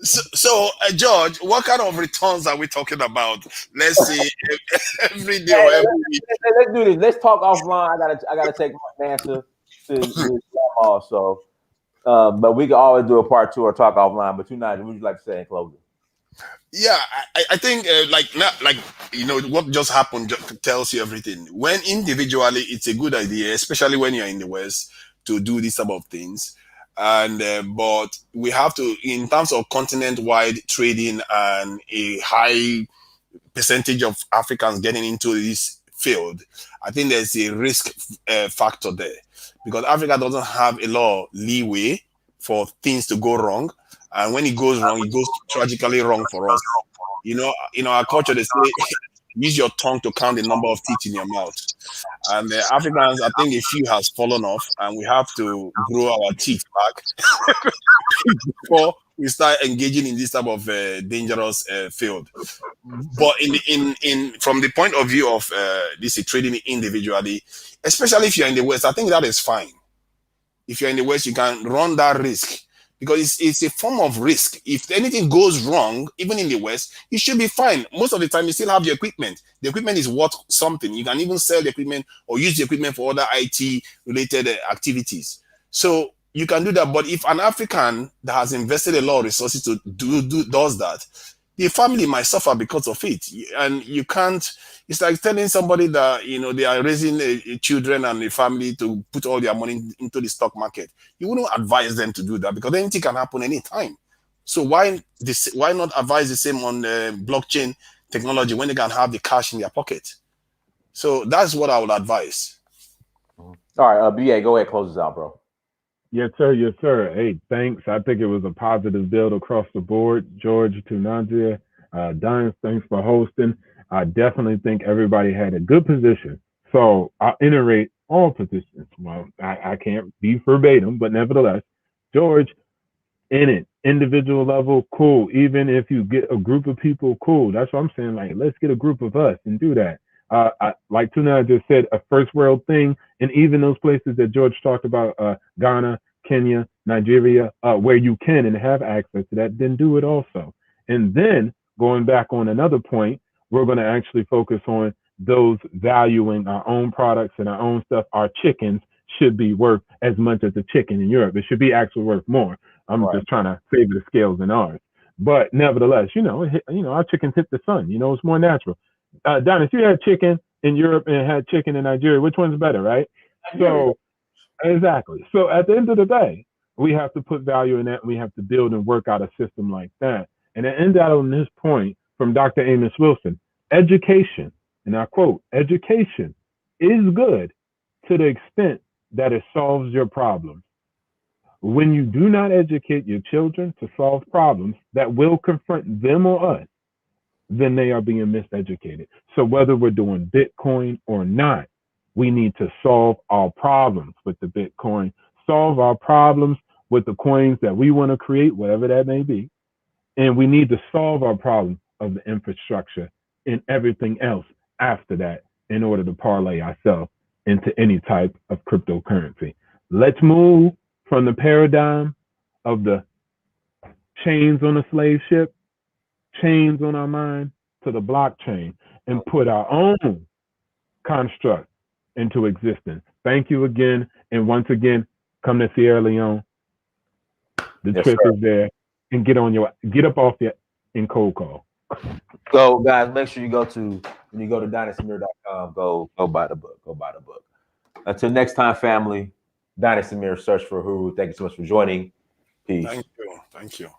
So, George, what kind of returns are we talking about? Let's see, every day or every week. Let's do this. Let's talk offline. I gotta take my man to also. But we can always do a part 2 or talk offline. But tonight, what would you like to say in closing? Yeah, I think like what just happened tells you everything. When individually, it's a good idea, especially when you're in the West, to do these type of things. And but we have to, in terms of continent-wide trading and a high percentage of Africans getting into this field, I think there's a risk factor there, because Africa doesn't have a lot of leeway for things to go wrong, and when it goes wrong, it goes tragically wrong for us. In our culture, they say use your tongue to count the number of teeth in your mouth. And the Africans, I think a few has fallen off, and we have to grow our teeth back before we start engaging in this type of dangerous field. But in from the point of view of this trading individually, especially if you're in the West, I think that is fine. If you're in the West, you can run that risk, because it's a form of risk. If anything goes wrong, even in the West, you should be fine. Most of the time, you still have the equipment. The equipment is worth something. You can even sell the equipment or use the equipment for other IT related activities. So you can do that. But if an African that has invested a lot of resources to does that, the family might suffer because of it. And you can't, it's like telling somebody that, they are raising children and a family to put all their money into the stock market. You wouldn't advise them to do that, because anything can happen anytime. So why not advise the same on blockchain technology when they can have the cash in their pocket? So that's what I would advise. All right, BA, go ahead, close this out, bro. Yes, sir. Yes, sir. Hey, thanks. I think it was a positive build across the board. George, to Nadia, Diane, thanks for hosting. I definitely think everybody had a good position. So I'll iterate all positions. Well, I can't be verbatim, but nevertheless, George, in it, individual level, cool. Even if you get a group of people, cool. That's what I'm saying. Like, let's get a group of us and do that. Like Tuna just said, a first world thing, and even those places that George talked about, Ghana, Kenya, Nigeria, where you can and have access to that, then do it also. And then going back on another point, we're going to actually focus on those valuing our own products and our own stuff. Our chickens should be worth as much as a chicken in Europe. It should be actually worth more. I'm just trying to favor the scales in ours. But nevertheless, our chickens hit the sun. It's more natural. Don, if you had chicken in Europe and had chicken in Nigeria, which one's better, right? So, exactly. So at the end of the day, we have to put value in that. And we have to build and work out a system like that. And I end out on this point from Dr. Amos Wilson. Education, and I quote, education is good to the extent that it solves your problems. When you do not educate your children to solve problems that will confront them or us, then they are being miseducated. So whether we're doing Bitcoin or not, we need to solve our problems with the Bitcoin, solve our problems with the coins that we want to create, whatever that may be. And we need to solve our problem of the infrastructure and everything else after that in order to parlay ourselves into any type of cryptocurrency. Let's move from the paradigm of the chains on a slave ship, chains on our mind, to the blockchain, and put our own construct into existence. Thank you again. And once again, come to Sierra Leone. The trip is there. And get up off your in cold call. So guys, make sure when you go to DynastyMirror.com, go buy the book. Go buy the book. Until next time, family, Dynasty Mirror Search for Huru. Thank you so much for joining. Peace. Thank you. Thank you.